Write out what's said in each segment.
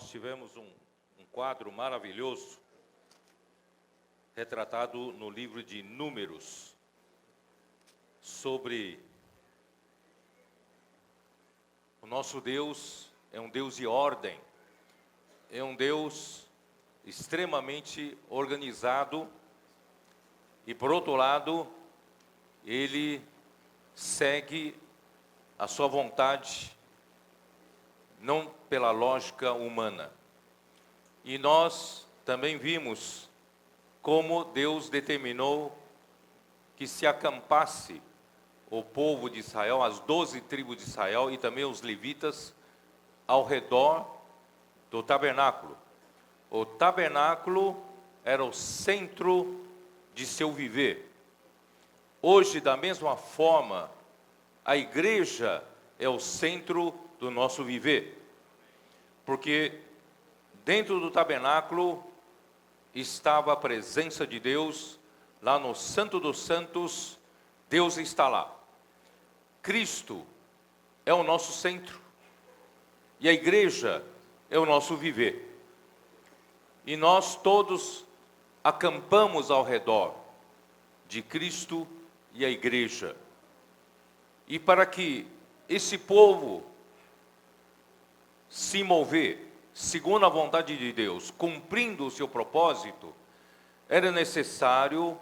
nós tivemos um quadro maravilhoso, retratado no livro de Números, sobre o nosso Deus é um Deus de ordem, é um Deus extremamente organizado e, por outro lado, Ele segue a sua vontade, não pela lógica humana. E nós também vimos como Deus determinou que se acampasse o povo de Israel, as 12 tribos de Israel e também os levitas, ao redor do tabernáculo. O tabernáculo era o centro de seu viver. Hoje, da mesma forma, a igreja é o centro do nosso viver. Porque dentro do tabernáculo estava a presença de Deus, lá no Santo dos Santos, Deus está lá. Cristo é o nosso centro e a igreja é o nosso viver. E nós todos acampamos ao redor de Cristo e a igreja. E para que esse povo se mover segundo a vontade de Deus, cumprindo o seu propósito, era necessário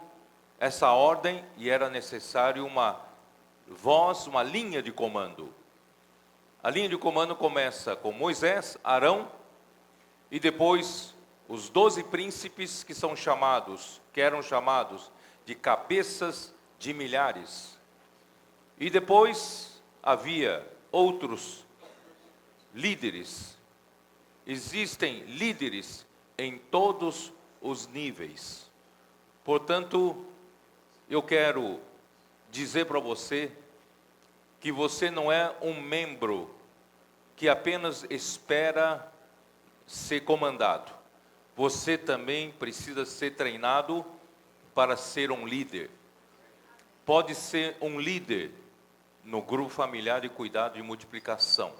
essa ordem e era necessário uma voz, uma linha de comando. A linha de comando começa com Moisés, Arão e depois os 12 príncipes que eram chamados de cabeças de milhares. E depois havia outros líderes. Existem líderes em todos os níveis. Portanto, eu quero dizer para você que você não é um membro que apenas espera ser comandado. Você também precisa ser treinado para ser um líder. Pode ser um líder no grupo familiar de cuidado e multiplicação.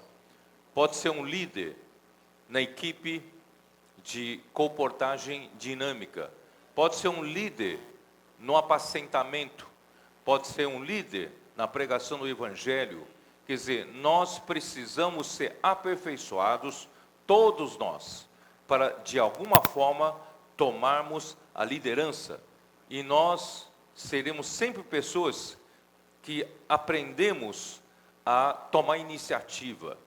Pode ser um líder na equipe de comportagem dinâmica. Pode ser um líder no apacentamento. Pode ser um líder na pregação do Evangelho. Quer dizer, nós precisamos ser aperfeiçoados, todos nós, para de alguma forma tomarmos a liderança. E nós seremos sempre pessoas que aprendemos a tomar iniciativa.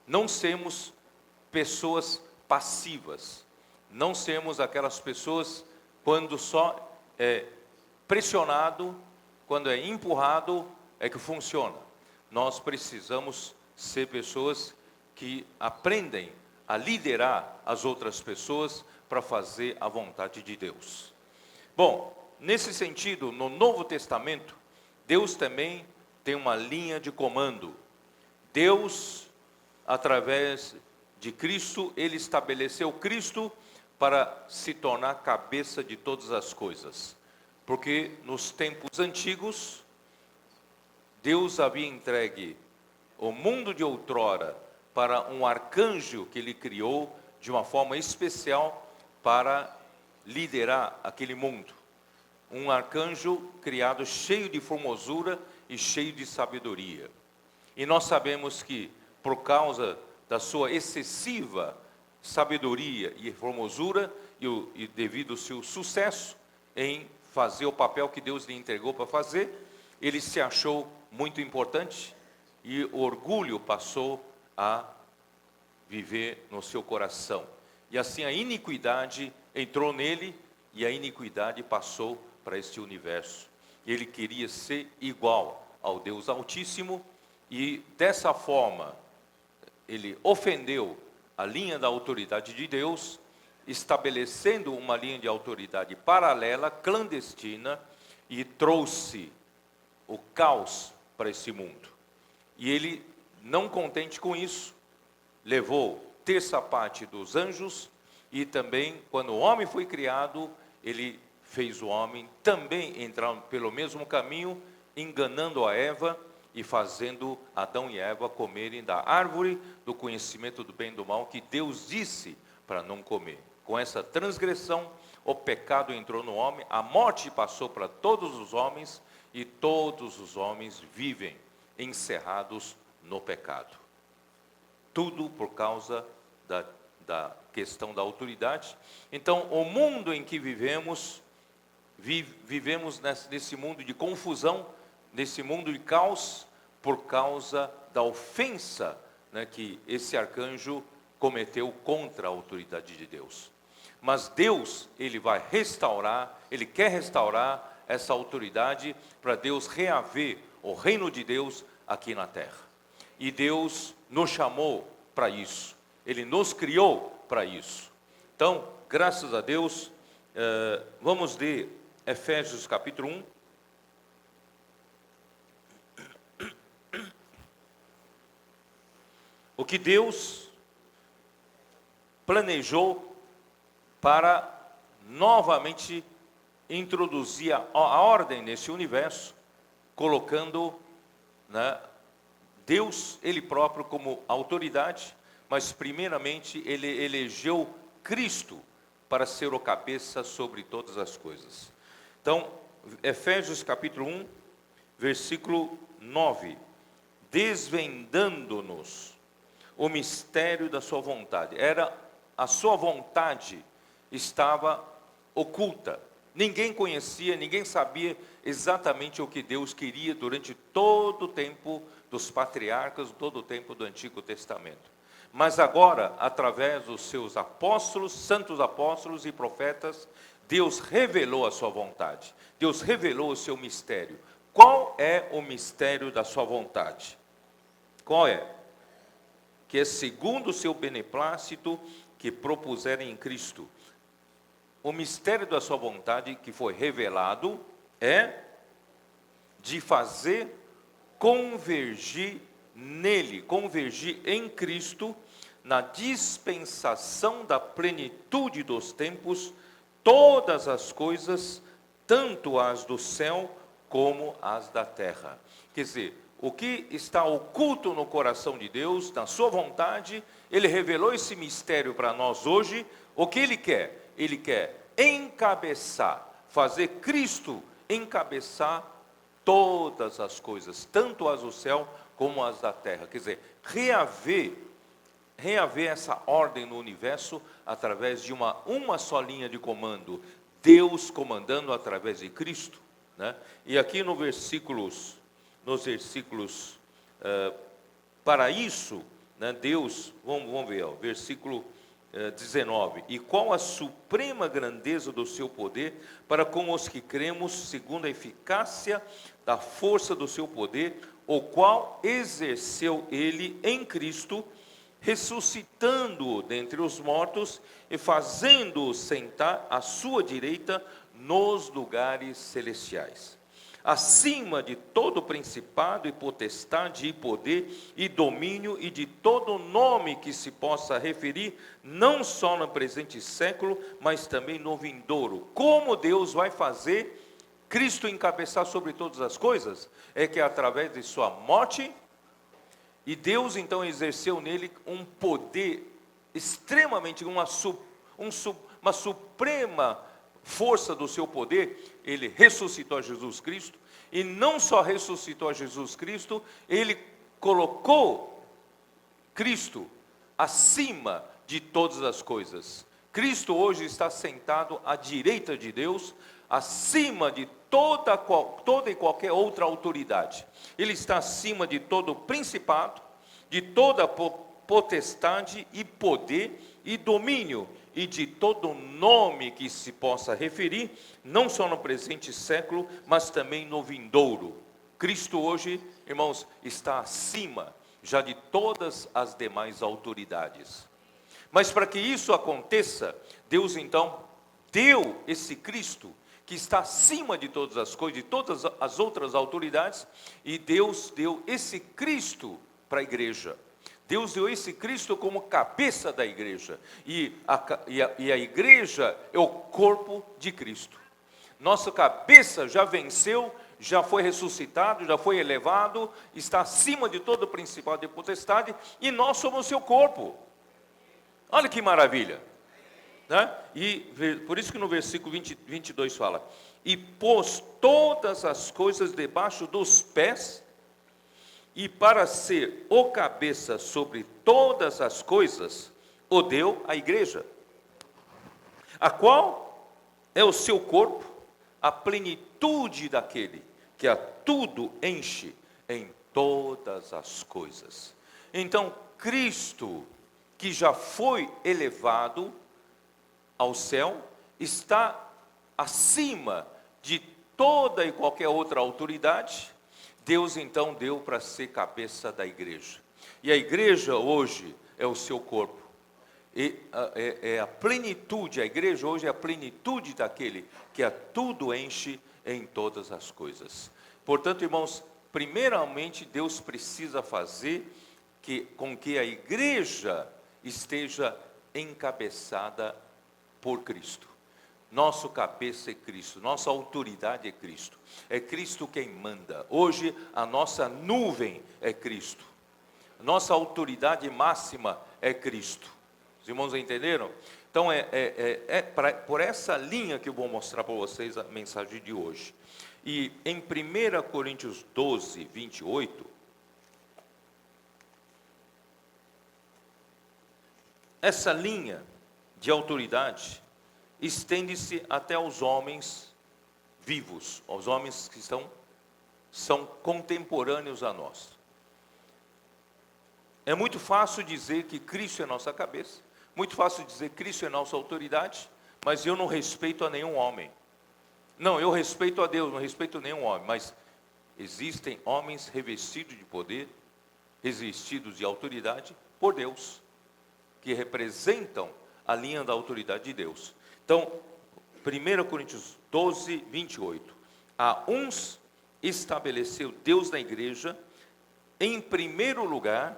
Não sermos pessoas passivas. Não sermos aquelas pessoas quando só é pressionado, quando é empurrado, é que funciona. Nós precisamos ser pessoas que aprendem a liderar as outras pessoas para fazer a vontade de Deus. Bom, nesse sentido, no Novo Testamento, Deus também tem uma linha de comando. Deus, através de Cristo, Ele estabeleceu Cristo para se tornar cabeça de todas as coisas. Porque nos tempos antigos, Deus havia entregue o mundo de outrora para um arcanjo que Ele criou de uma forma especial para liderar aquele mundo. Um arcanjo criado cheio de formosura e cheio de sabedoria. E nós sabemos que, por causa da sua excessiva sabedoria e formosura, e devido ao seu sucesso em fazer o papel que Deus lhe entregou para fazer, ele se achou muito importante e o orgulho passou a viver no seu coração. E assim a iniquidade entrou nele e a iniquidade passou para este universo. Ele queria ser igual ao Deus Altíssimo e dessa forma ele ofendeu a linha da autoridade de Deus, estabelecendo uma linha de autoridade paralela, clandestina, e trouxe o caos para esse mundo. E ele, não contente com isso, levou terça parte dos anjos e também, quando o homem foi criado, ele fez o homem também entrar pelo mesmo caminho, enganando a Eva e fazendo Adão e Eva comerem da árvore do conhecimento do bem e do mal, que Deus disse para não comer. Com essa transgressão, o pecado entrou no homem, a morte passou para todos os homens, e todos os homens vivem encerrados no pecado. Tudo por causa da questão da autoridade. Então, o mundo em que vivemos nesse mundo de confusão, nesse mundo de caos, por causa da ofensa, né, que esse arcanjo cometeu contra a autoridade de Deus. Mas Deus, Ele vai restaurar, Ele quer restaurar essa autoridade para Deus reaver o reino de Deus aqui na terra. E Deus nos chamou para isso. Ele nos criou para isso. Então, graças a Deus, vamos ler Efésios capítulo 1. O que Deus planejou para novamente introduzir a ordem nesse universo, colocando, né, Deus, Ele próprio, como autoridade, mas primeiramente Ele elegeu Cristo para ser o cabeça sobre todas as coisas. Então, Efésios capítulo 1, versículo 9. Desvendando-nos o mistério da sua vontade. A sua vontade estava oculta. Ninguém conhecia, ninguém sabia exatamente o que Deus queria durante todo o tempo dos patriarcas, todo o tempo do Antigo Testamento. Mas agora, através dos seus apóstolos, santos apóstolos e profetas, Deus revelou a sua vontade. Deus revelou o seu mistério. Qual é o mistério da sua vontade? Qual é? Que é segundo o seu beneplácito que propuseram em Cristo. O mistério da sua vontade que foi revelado é de fazer convergir nele, convergir em Cristo, na dispensação da plenitude dos tempos, todas as coisas, tanto as do céu como as da terra. Quer dizer, o que está oculto no coração de Deus, na sua vontade, Ele revelou esse mistério para nós hoje. O que Ele quer? Ele quer encabeçar, fazer Cristo encabeçar todas as coisas, tanto as do céu como as da terra. Quer dizer, reaver essa ordem no universo através de uma só linha de comando, Deus comandando através de Cristo, né? E aqui nos versículos, para isso, né, Deus, vamos ver, versículo 19. E qual a suprema grandeza do seu poder para com os que cremos, segundo a eficácia da força do seu poder, o qual exerceu ele em Cristo, ressuscitando-o dentre os mortos e fazendo-o sentar à sua direita nos lugares celestiais, acima de todo principado e potestade e poder e domínio e de todo nome que se possa referir, não só no presente século, mas também no vindouro. Como Deus vai fazer Cristo encabeçar sobre todas as coisas? É que através de sua morte, e Deus então exerceu nele um poder extremamente, uma suprema força do seu poder. Ele ressuscitou a Jesus Cristo, e não só ressuscitou a Jesus Cristo, ele colocou Cristo acima de todas as coisas. Cristo hoje está sentado à direita de Deus, acima de toda e qualquer outra autoridade. Ele está acima de todo principado, de toda potestade e poder e domínio, e de todo nome que se possa referir, não só no presente século, mas também no vindouro. Cristo hoje, irmãos, está acima já de todas as demais autoridades. Mas para que isso aconteça, Deus então deu esse Cristo, que está acima de todas as coisas, de todas as outras autoridades, e Deus deu esse Cristo para a igreja. Deus deu esse Cristo como cabeça da igreja, e a igreja é o corpo de Cristo. Nossa cabeça já venceu, já foi ressuscitado, já foi elevado, está acima de todo principado e potestade, e nós somos o seu corpo. Olha que maravilha, né? E por isso que no versículo 22 fala: e pôs todas as coisas debaixo dos pés, e para ser o cabeça sobre todas as coisas, o deu à igreja, a qual é o seu corpo, a plenitude daquele que a tudo enche em todas as coisas. Então, Cristo, que já foi elevado ao céu, está acima de toda e qualquer outra autoridade. Deus então deu para ser cabeça da igreja. E a igreja hoje é o seu corpo. E é a plenitude, a igreja hoje é a plenitude daquele que a tudo enche em todas as coisas. Portanto, irmãos, primeiramente Deus precisa fazer com que a igreja esteja encabeçada por Cristo. Nosso cabeça é Cristo, nossa autoridade é Cristo. É Cristo quem manda. Hoje a nossa nuvem é Cristo. Nossa autoridade máxima é Cristo. Os irmãos entenderam? Então por essa linha que eu vou mostrar para vocês a mensagem de hoje. E em 1 Coríntios 12, 28, essa linha de autoridade estende-se até aos homens vivos, aos homens que são contemporâneos a nós. É muito fácil dizer que Cristo é nossa cabeça, muito fácil dizer que Cristo é nossa autoridade, mas eu não respeito a nenhum homem. Não, eu respeito a Deus, não respeito nenhum homem, mas existem homens revestidos de poder, revestidos de autoridade por Deus, que representam a linha da autoridade de Deus. Então, 1 Coríntios 12, 28. A uns estabeleceu Deus na igreja, em primeiro lugar,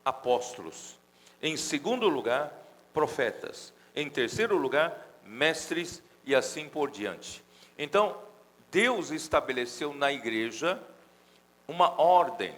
apóstolos. Em segundo lugar, profetas. Em terceiro lugar, mestres e assim por diante. Então, Deus estabeleceu na igreja uma ordem.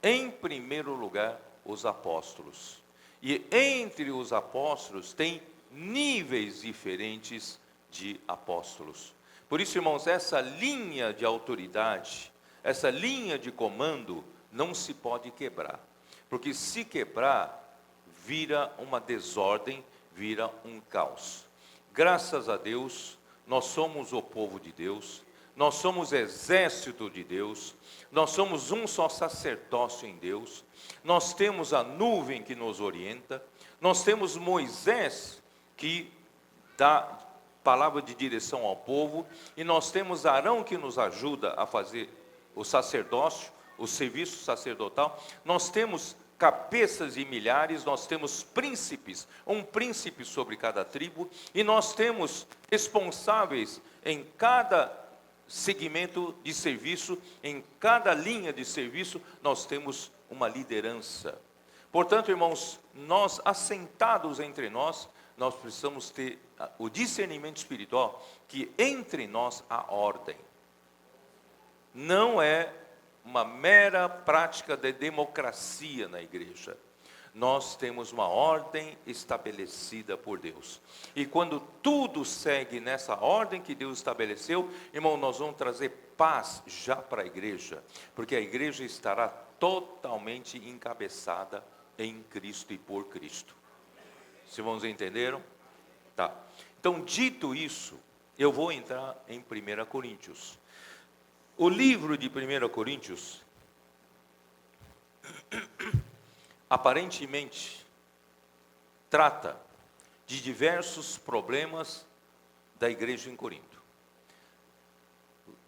Em primeiro lugar, os apóstolos. E entre os apóstolos tem níveis diferentes de apóstolos. Por isso, irmãos, essa linha de autoridade, essa linha de comando, não se pode quebrar. Porque se quebrar, vira uma desordem, vira um caos. Graças a Deus, nós somos o povo de Deus, nós somos exército de Deus, nós somos um só sacerdócio em Deus, nós temos a nuvem que nos orienta, nós temos Moisés que dá palavra de direção ao povo, e nós temos Arão que nos ajuda a fazer o sacerdócio, o serviço sacerdotal, nós temos cabeças e milhares, nós temos príncipes, um príncipe sobre cada tribo, e nós temos responsáveis em cada segmento de serviço, em cada linha de serviço, nós temos uma liderança. Portanto, irmãos, nós assentados entre nós precisamos ter o discernimento espiritual que entre nós há ordem. Não é uma mera prática de democracia na igreja. Nós temos uma ordem estabelecida por Deus. E quando tudo segue nessa ordem que Deus estabeleceu, irmão, nós vamos trazer paz já para a igreja, porque a igreja estará totalmente encabeçada em Cristo e por Cristo. Os irmãos entenderam? Tá. Então, dito isso, eu vou entrar em 1 Coríntios. O livro de 1 Coríntios, aparentemente, trata de diversos problemas da igreja em Corinto.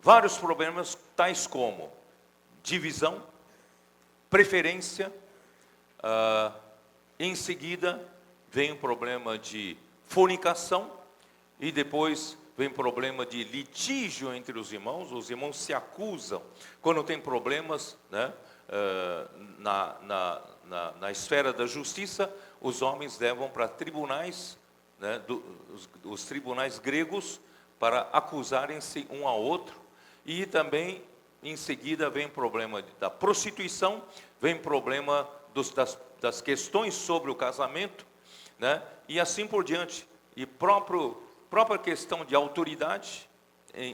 Vários problemas tais como divisão, preferência, em seguida vem o problema de fornicação, e depois vem problema de litígio entre os irmãos se acusam. Quando tem problemas, né, na esfera da justiça, os homens levam para tribunais, né, os tribunais gregos, para acusarem-se um ao outro, E também, em seguida, vem o problema da prostituição, vem o problema das questões sobre o casamento, né? E assim por diante. E própria questão de autoridade,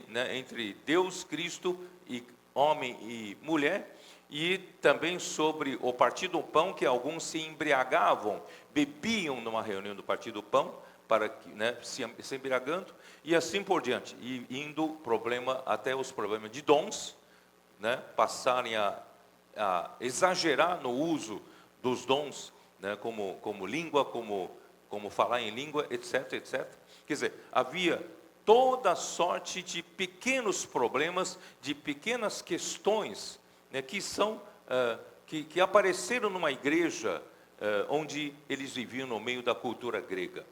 né, entre Deus, Cristo, e homem e mulher, e também sobre o partir do pão, que alguns se embriagavam, bebiam numa reunião do partir do pão, para que, né, se embriagando, e assim por diante, e indo até os problemas de dons, né, passarem a exagerar no uso dos dons, né, como língua, como falar em língua, etc, etc. Quer dizer, havia toda sorte de pequenos problemas, de pequenas questões, né, que apareceram numa igreja onde eles viviam no meio da cultura grega.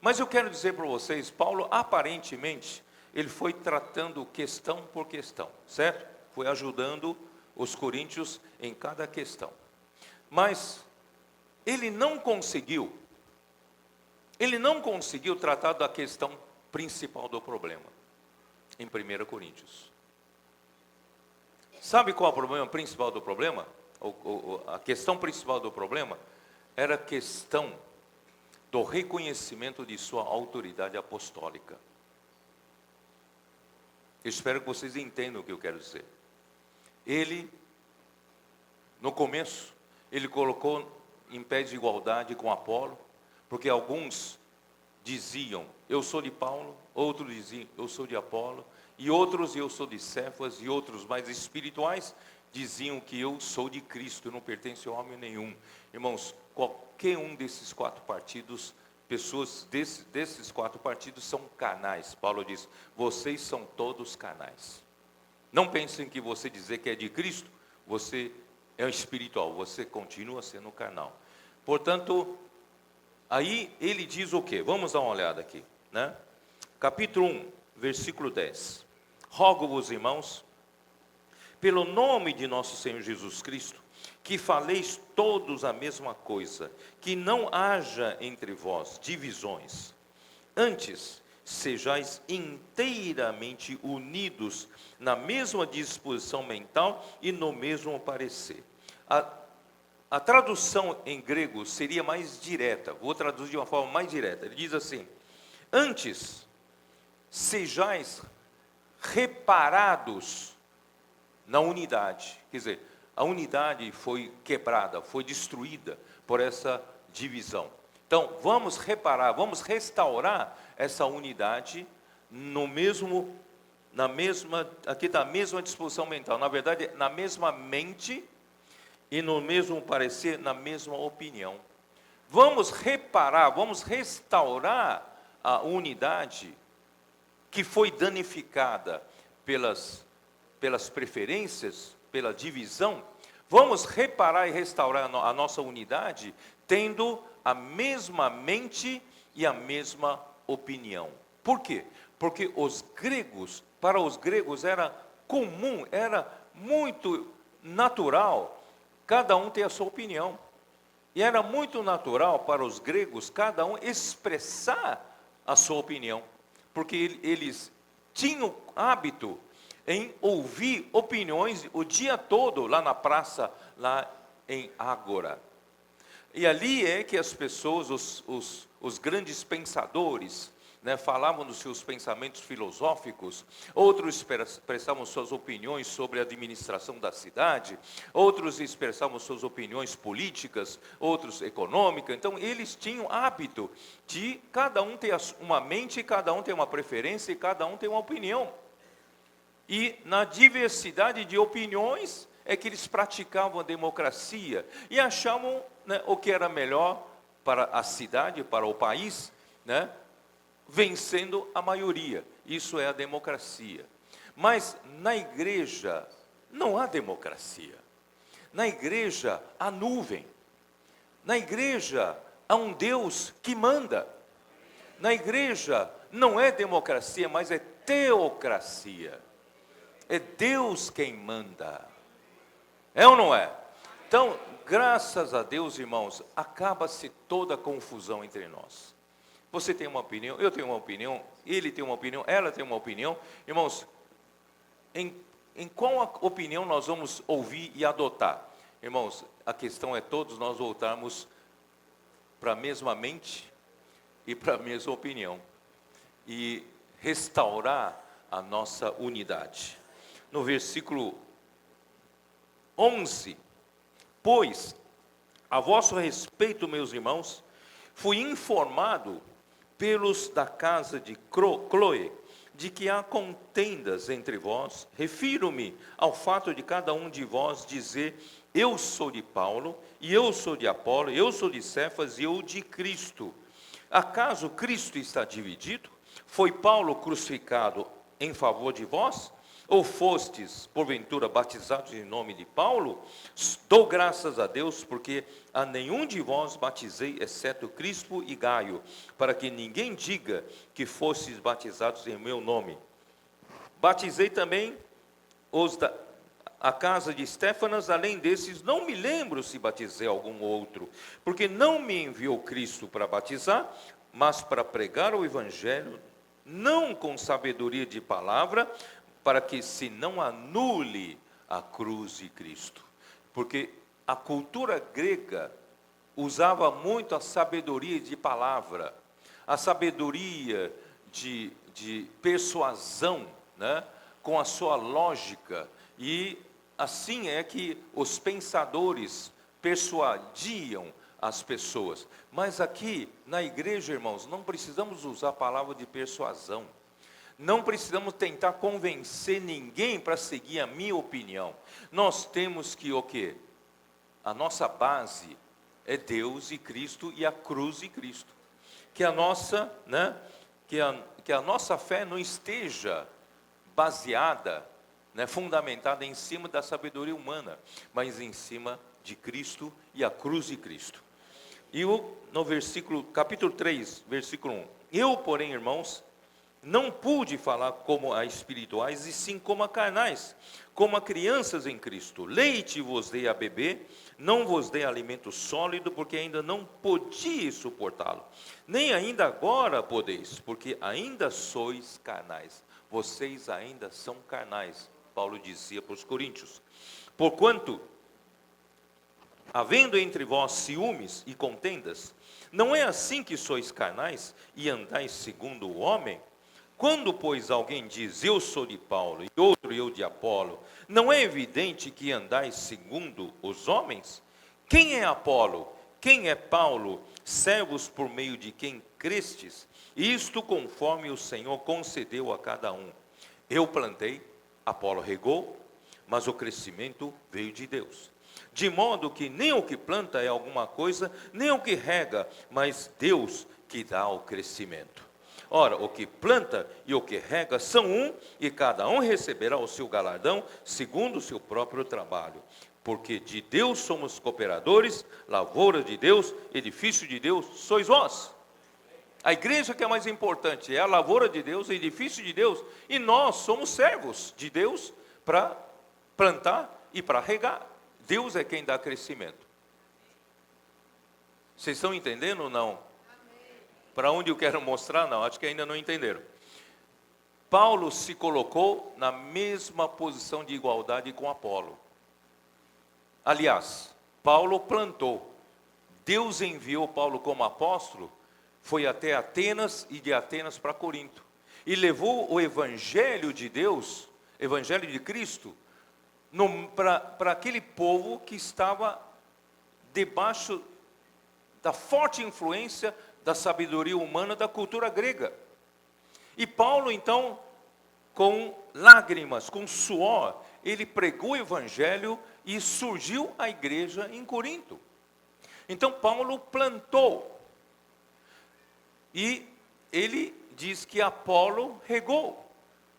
Mas eu quero dizer para vocês, Paulo, aparentemente, ele foi tratando questão por questão, certo? Foi ajudando os coríntios em cada questão. Mas ele não conseguiu tratar da questão principal do problema, em 1 Coríntios. Sabe qual é o problema principal do problema? A questão principal do problema era a questão do reconhecimento de sua autoridade apostólica. Eu espero que vocês entendam o que eu quero dizer. Ele, no começo, ele colocou em pé de igualdade com Apolo, porque alguns diziam, eu sou de Paulo, outros diziam, eu sou de Apolo, e outros, eu sou de Cefas, e outros mais espirituais, diziam que eu sou de Cristo, não pertenço a homem nenhum. Irmãos, qualquer um desses 4 partidos, pessoas desses 4 partidos são carnais. Paulo diz, vocês são todos carnais. Não pensem que você dizer que é de Cristo, você é espiritual, você continua sendo carnal. Portanto, aí ele diz o quê? Vamos dar uma olhada aqui, né? Capítulo 1, versículo 10. Rogo-vos, irmãos, pelo nome de nosso Senhor Jesus Cristo, que faleis todos a mesma coisa, que não haja entre vós divisões. Antes, sejais inteiramente unidos na mesma disposição mental e no mesmo parecer. A tradução em grego seria mais direta, vou traduzir de uma forma mais direta. Ele diz assim, antes, sejais reparados na unidade. Quer dizer, a unidade foi quebrada, foi destruída por essa divisão. Então, vamos reparar, vamos restaurar essa unidade na mesma disposição mental. Na verdade, na mesma mente e no mesmo parecer, na mesma opinião. Vamos reparar, vamos restaurar a unidade que foi danificada pelas preferências, pela divisão. Vamos reparar e restaurar a nossa unidade, tendo a mesma mente e a mesma opinião. Por quê? Porque para os gregos era comum, era muito natural, cada um ter a sua opinião. E era muito natural para os gregos, cada um expressar a sua opinião. Porque eles tinham hábito em ouvir opiniões o dia todo lá na praça, lá em Ágora. E ali é que as pessoas, os grandes pensadores, né, falavam dos seus pensamentos filosóficos, outros expressavam suas opiniões sobre a administração da cidade, outros expressavam suas opiniões políticas, outros econômicas. Então eles tinham hábito de cada um ter uma mente, cada um ter uma preferência e cada um ter uma opinião. E na diversidade de opiniões é que eles praticavam a democracia e achavam, né, o que era melhor para a cidade, para o país, né, vencendo a maioria. Isso é a democracia. Mas na igreja não há democracia. Na igreja há nuvem. Na igreja há um Deus que manda. Na igreja não é democracia, mas é teocracia. É Deus quem manda. É ou não é? Então, graças a Deus, irmãos, acaba-se toda a confusão entre nós. Você tem uma opinião, eu tenho uma opinião, ele tem uma opinião, ela tem uma opinião. Irmãos, em qual opinião nós vamos ouvir e adotar? Irmãos, a questão é todos nós voltarmos para a mesma mente e para a mesma opinião. E restaurar a nossa unidade. No versículo 11, pois, a vosso respeito, meus irmãos, fui informado pelos da casa de Cloe, de que há contendas entre vós. Refiro-me ao fato de cada um de vós dizer, eu sou de Paulo, e eu sou de Apolo, eu sou de Cefas, e eu de Cristo. Acaso Cristo está dividido? Foi Paulo crucificado em favor de vós? Ou fostes, porventura, batizados em nome de Paulo? Dou graças a Deus, porque a nenhum de vós batizei, exceto Crispo e Gaio, para que ninguém diga que fostes batizados em meu nome. Batizei também a casa de Estéfanas, além desses, não me lembro se batizei algum outro, porque não me enviou Cristo para batizar, mas para pregar o Evangelho, não com sabedoria de palavra, para que se não anule a cruz de Cristo. Porque a cultura grega usava muito a sabedoria de palavra, a sabedoria de persuasão, né? Com a sua lógica, e assim é que os pensadores persuadiam as pessoas. Mas aqui na igreja, irmãos, não precisamos usar a palavra de persuasão. Não precisamos tentar convencer ninguém para seguir a minha opinião. Nós temos que o quê? A nossa base é Deus e Cristo e a cruz de Cristo. Que a nossa, né, que a nossa fé não esteja baseada, né, fundamentada em cima da sabedoria humana, mas em cima de Cristo e a cruz de Cristo. E no capítulo 3, versículo 1. Eu, porém, irmãos, não pude falar como a espirituais, e sim como a carnais, como a crianças em Cristo. Leite vos dei a beber, não vos dei alimento sólido, porque ainda não podíeis suportá-lo. Nem ainda agora podeis, porque ainda sois carnais. Vocês ainda são carnais, Paulo dizia para os coríntios. Porquanto, havendo entre vós ciúmes e contendas, não é assim que sois carnais e andais segundo o homem? Quando, pois, alguém diz, eu sou de Paulo, e outro eu de Apolo, não é evidente que andais segundo os homens? Quem é Apolo? Quem é Paulo? Servos por meio de quem crestes? Isto conforme o Senhor concedeu a cada um. Eu plantei, Apolo regou, mas o crescimento veio de Deus. De modo que nem o que planta é alguma coisa, nem o que rega, mas Deus que dá o crescimento. Ora, o que planta e o que rega são um, e cada um receberá o seu galardão, segundo o seu próprio trabalho. Porque de Deus somos cooperadores, lavoura de Deus, edifício de Deus, sois vós. A igreja que é mais importante é a lavoura de Deus, o edifício de Deus, e nós somos servos de Deus para plantar e para regar. Deus é quem dá crescimento. Vocês estão entendendo ou não? Para onde eu quero mostrar? Não, acho que ainda não entenderam. Paulo se colocou na mesma posição de igualdade com Apolo. Aliás, Paulo plantou. Deus enviou Paulo como apóstolo, foi até Atenas e de Atenas para Corinto. E levou o evangelho de Deus, evangelho de Cristo, para aquele povo que estava debaixo da forte influência da sabedoria humana da cultura grega. E Paulo, então, com lágrimas, com suor, ele pregou o evangelho e surgiu a igreja em Corinto. Então Paulo plantou. E ele diz que Apolo regou.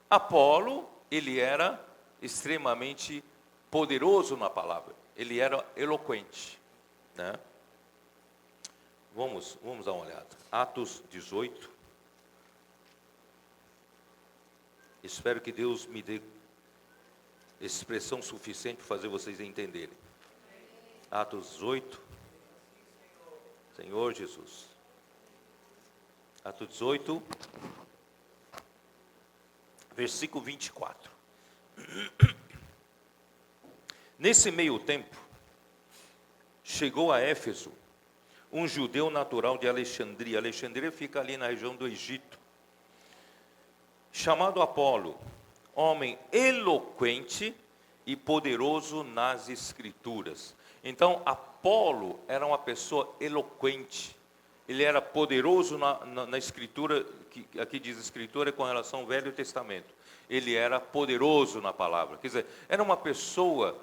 Apolo, ele era extremamente poderoso na palavra. Ele era eloquente, né? Vamos dar uma olhada. Atos 18. Espero que Deus me dê expressão suficiente para fazer vocês entenderem. Atos 18. Senhor Jesus. Atos 18, versículo 24. Nesse meio tempo, chegou a Éfeso um judeu natural de Alexandria. Alexandria fica ali na região do Egito, chamado Apolo, homem eloquente e poderoso nas Escrituras. Então, Apolo era uma pessoa eloquente, ele era poderoso na Escritura, que aqui diz Escritura com relação ao Velho Testamento. Ele era poderoso na palavra, quer dizer, era uma pessoa,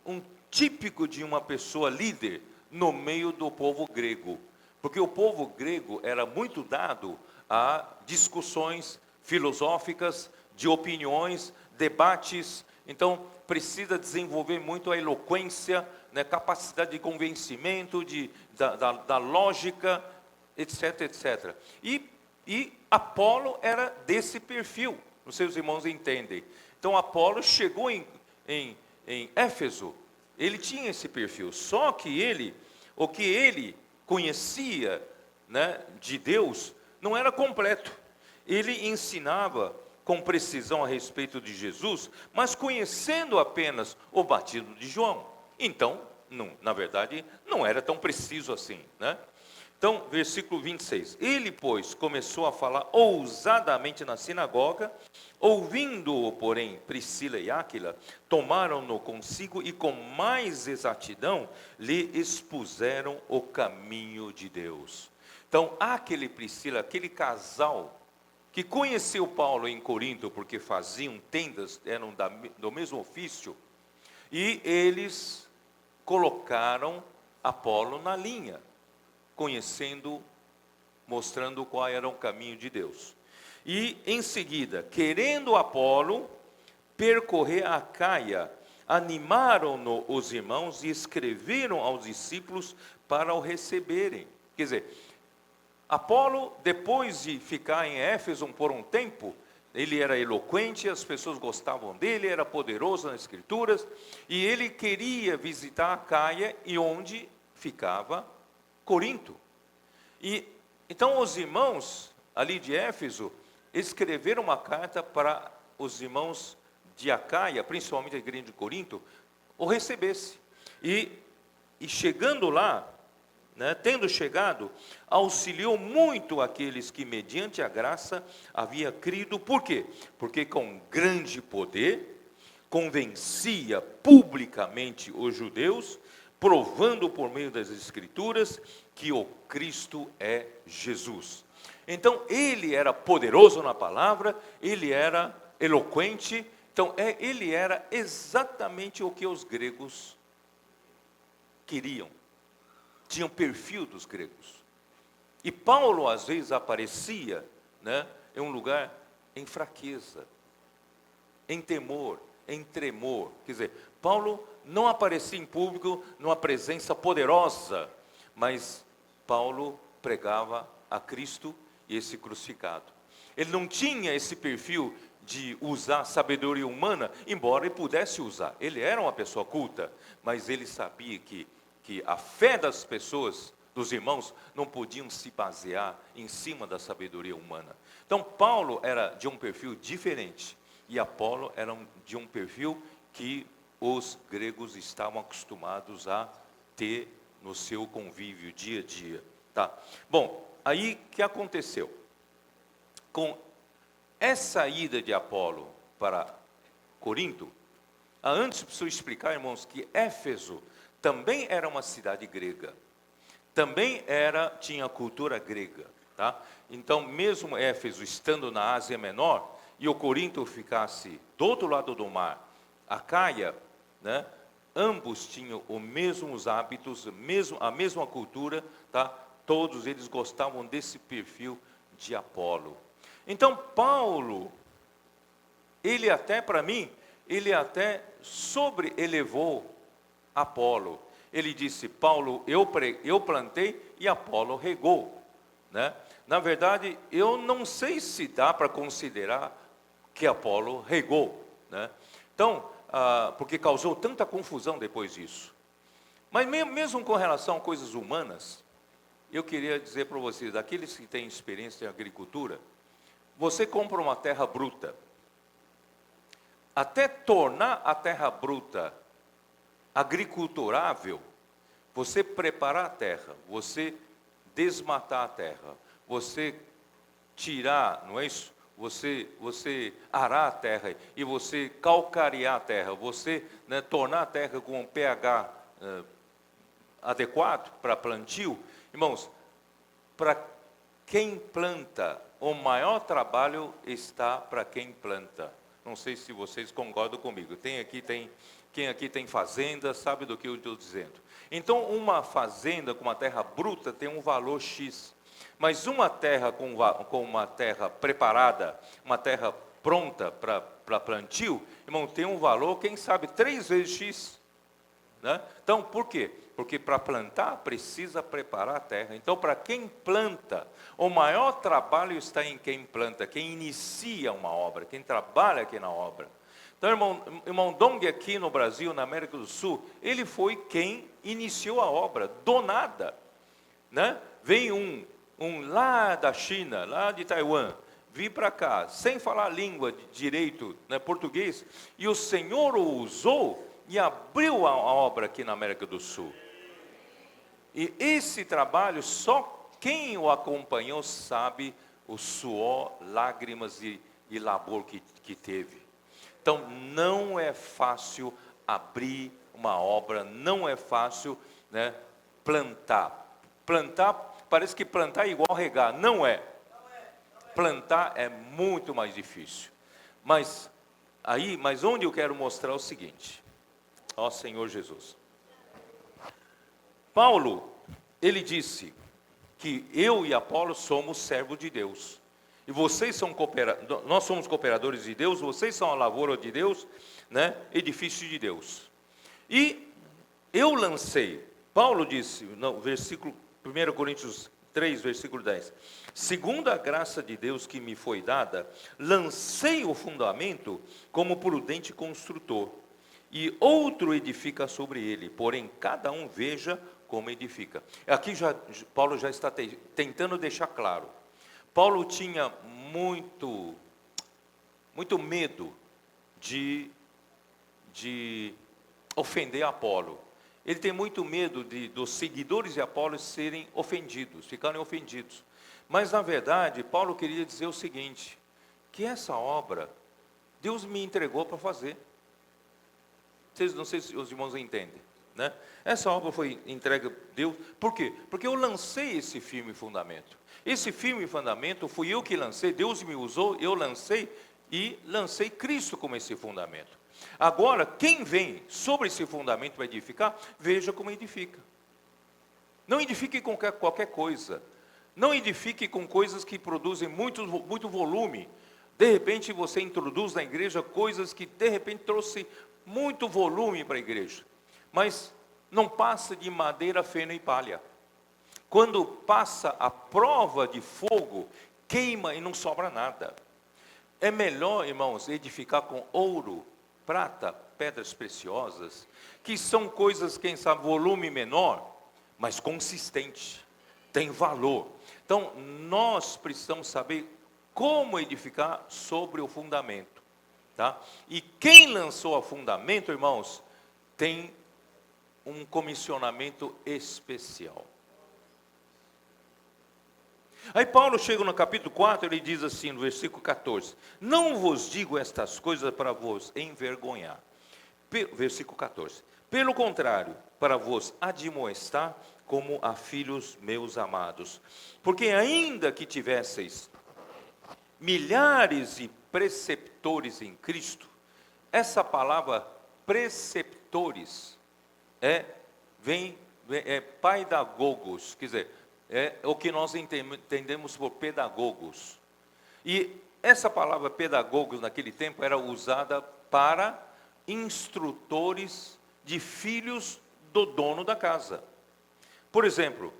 um típico de uma pessoa líder no meio do povo grego. Porque o povo grego era muito dado a discussões filosóficas, de opiniões, debates. Então, precisa desenvolver muito a eloquência, né, capacidade de convencimento, da lógica, etc, etc. E Apolo era desse perfil, os seus irmãos entendem. Então, Apolo chegou em Éfeso, ele tinha esse perfil, só que o que ele conhecia, né, de Deus, não era completo. Ele ensinava com precisão a respeito de Jesus, mas conhecendo apenas o batismo de João. Então, na verdade, não era tão preciso assim, né? Então, versículo 26. Ele, pois, começou a falar ousadamente na sinagoga, ouvindo-o, porém, Priscila e Áquila, tomaram-no consigo e com mais exatidão lhe expuseram o caminho de Deus. Então, Áquila e Priscila, aquele casal que conheceu Paulo em Corinto, porque faziam tendas, eram do mesmo ofício, e eles colocaram Apolo na linha, conhecendo, mostrando qual era o caminho de Deus. E em seguida, querendo Apolo percorrer a Acaia, animaram-no os irmãos e escreveram aos discípulos para o receberem. Quer dizer, Apolo, depois de ficar em Éfeso por um tempo, ele era eloquente, as pessoas gostavam dele, era poderoso nas Escrituras, e ele queria visitar a Acaia, e onde ficava Corinto. E então os irmãos ali de Éfeso escreveram uma carta para os irmãos de Acaia, principalmente a igreja de Corinto, o recebesse. E chegando lá, né, tendo chegado, auxiliou muito aqueles que mediante a graça havia crido. Por quê? Porque com grande poder convencia publicamente os judeus, provando por meio das Escrituras que o Cristo é Jesus. Então, ele era poderoso na palavra, ele era eloquente, então ele era exatamente o que os gregos queriam, tinham perfil dos gregos. E Paulo, às vezes, aparecia, né, em um lugar em fraqueza, em temor, em tremor. Quer dizer, Paulo não aparecia em público numa presença poderosa, mas Paulo pregava a Cristo e esse crucificado. Ele não tinha esse perfil de usar sabedoria humana, embora ele pudesse usar. Ele era uma pessoa culta, mas ele sabia que a fé das pessoas, dos irmãos, não podiam se basear em cima da sabedoria humana. Então, Paulo era de um perfil diferente, e Apolo era de um perfil que os gregos estavam acostumados a ter no seu convívio dia a dia. Tá? Bom, aí o que aconteceu? Com essa ida de Apolo para Corinto, antes preciso explicar, irmãos, que Éfeso também era uma cidade grega, também tinha cultura grega, tá? Então, mesmo Éfeso estando na Ásia Menor, e o Corinto ficasse do outro lado do mar, Acaia, né? Ambos tinham os mesmos hábitos, a mesma cultura, tá? Todos eles gostavam desse perfil de Apolo. Então, Paulo, ele até sobreelevou Apolo. Ele disse, Paulo, eu plantei e Apolo regou, né? Na verdade, eu não sei se dá para considerar que Apolo regou, né? Então, porque causou tanta confusão depois disso. Mas mesmo com relação a coisas humanas, eu queria dizer para vocês, daqueles que têm experiência em agricultura, você compra uma terra bruta, até tornar a terra bruta agriculturável, você preparar a terra, você desmatar a terra, você tirar, não é isso? Você arar a terra e você calcarear a terra, você, né, tornar a terra com um pH adequado para plantio. Irmãos, para quem planta, o maior trabalho está para quem planta. Não sei se vocês concordam comigo. Quem aqui tem fazenda, sabe do que eu estou dizendo. Então, uma fazenda com uma terra bruta tem um valor X. Mas uma terra com uma terra preparada, uma terra pronta para plantio, irmão, tem um valor, quem sabe, 3 vezes X. Né? Então, por quê? Porque para plantar precisa preparar a terra. Então, para quem planta, o maior trabalho está em quem planta, quem inicia uma obra, quem trabalha aqui na obra. Então, irmão Dong aqui no Brasil, na América do Sul, ele foi quem iniciou a obra, do nada. Né? Vem um lá da China, lá de Taiwan, vir para cá, sem falar a língua de direito, né, português, e o Senhor o usou e abriu a obra aqui na América do Sul. E esse trabalho, só quem o acompanhou sabe o suor, lágrimas e labor que teve. Então, não é fácil abrir uma obra, não é fácil, né, plantar. Plantar, parece que plantar é igual regar, não é. Plantar é muito mais difícil. Mas onde eu quero mostrar é o seguinte, ó Senhor Jesus. Paulo, ele disse que eu e Apolo somos servos de Deus. E vocês são nós somos cooperadores de Deus, vocês são a lavoura de Deus, né? Edifício de Deus. E eu lancei, Paulo disse, no versículo 1 Coríntios 3, versículo 10. Segundo a graça de Deus que me foi dada, lancei o fundamento como prudente construtor, e outro edifica sobre ele, porém cada um veja como edifica. Aqui Paulo já está tentando deixar claro. Paulo tinha muito medo de ofender Apolo. Ele tem muito medo dos seguidores de Apolo serem ofendidos, ficarem ofendidos. Mas, na verdade, Paulo queria dizer o seguinte, que essa obra, Deus me entregou para fazer. Não sei se os irmãos entendem, né? Essa obra foi entregue a Deus, por quê? Porque eu lancei esse firme fundamento. Esse firme fundamento fui eu que lancei, Deus me usou, eu lancei e lancei Cristo como esse fundamento. Agora, quem vem sobre esse fundamento para edificar, veja como edifica. Não edifique com qualquer coisa. Não edifique com coisas que produzem muito volume. De repente você introduz na igreja coisas que de repente trouxe muito volume para a igreja. Mas não passa de madeira, feno e palha. Quando passa a prova de fogo, queima e não sobra nada. É melhor, irmãos, edificar com ouro, prata, pedras preciosas, que são coisas, quem sabe, volume menor, mas consistente, tem valor. Então, nós precisamos saber como edificar sobre o fundamento, tá? E quem lançou o fundamento, irmãos, tem um comissionamento especial. Aí Paulo chega no capítulo 4, ele diz assim, no versículo 14, não vos digo estas coisas para vos envergonhar. Versículo 14, pelo contrário, para vos admoestar como a filhos meus amados. Porque ainda que tivesseis milhares de preceptores em Cristo, essa palavra preceptores é paidagogos, quer dizer, é o que nós entendemos por pedagogos. E essa palavra pedagogos naquele tempo era usada para instrutores de filhos do dono da casa. Por exemplo,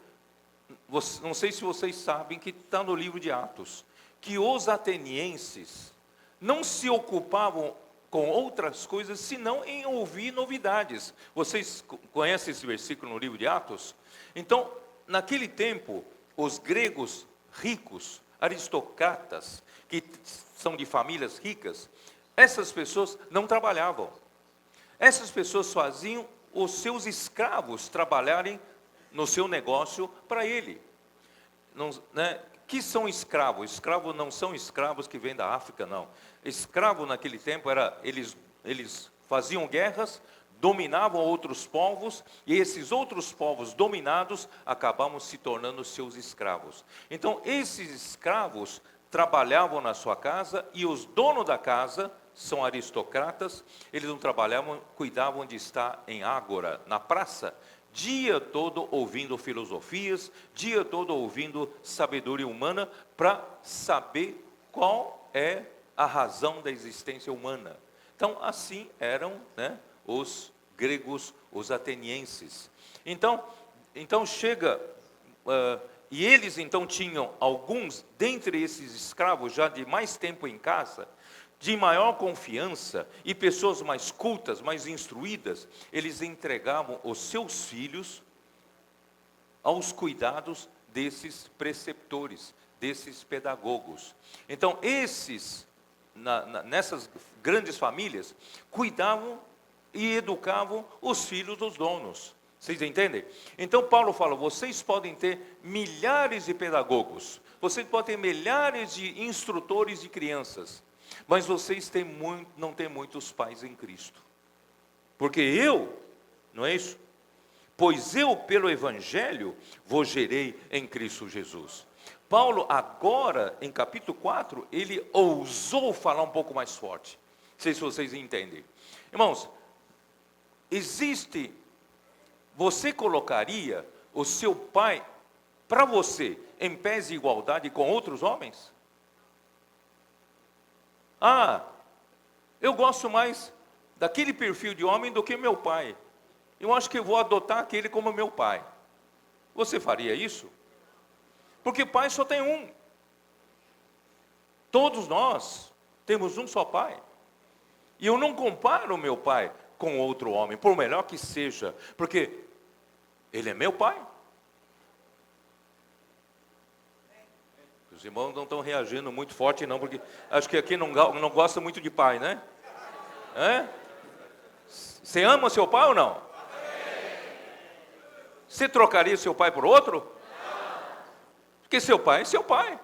não sei se vocês sabem que está no livro de Atos, que os atenienses não se ocupavam com outras coisas, senão em ouvir novidades. Vocês conhecem esse versículo no livro de Atos? Então, naquele tempo, os gregos ricos, aristocratas, que são de famílias ricas, essas pessoas não trabalhavam. Essas pessoas faziam os seus escravos trabalharem no seu negócio para ele. Não, né? Que são escravos? Escravos não são escravos que vêm da África, não. Escravo naquele tempo era, eles faziam guerras, dominavam outros povos, e esses outros povos dominados acabavam se tornando seus escravos. Então, esses escravos trabalhavam na sua casa, e os donos da casa são aristocratas, eles não trabalhavam, cuidavam de estar em ágora, na praça, dia todo ouvindo filosofias, dia todo ouvindo sabedoria humana, para saber qual é a razão da existência humana. Então, assim eram, né, os gregos, os atenienses. Então chega, e eles então tinham alguns, dentre esses escravos, já de mais tempo em casa, de maior confiança, e pessoas mais cultas, mais instruídas, eles entregavam os seus filhos aos cuidados desses preceptores, desses pedagogos. Então, esses, nessas grandes famílias, cuidavam e educavam os filhos dos donos. Vocês entendem? Então, Paulo fala, vocês podem ter milhares de pedagogos, vocês podem ter milhares de instrutores de crianças, mas vocês não têm muitos pais em Cristo. Porque eu, não é isso? Pois eu, pelo Evangelho, vos gerei em Cristo Jesus. Paulo, agora, em capítulo 4, ele ousou falar um pouco mais forte. Não sei se vocês entendem. Irmãos, você colocaria o seu pai, para você, em pés de igualdade com outros homens? Eu gosto mais daquele perfil de homem do que meu pai. Eu acho que eu vou adotar aquele como meu pai. Você faria isso? Porque pai só tem um. Todos nós temos um só pai. E eu não comparo o meu pai com outro homem, por melhor que seja, porque ele é meu pai. Os irmãos não estão reagindo muito forte não, porque acho que aqui não gosta muito de pai, né? Você ama seu pai ou não? Você trocaria seu pai por outro? Não. Porque seu pai é seu pai.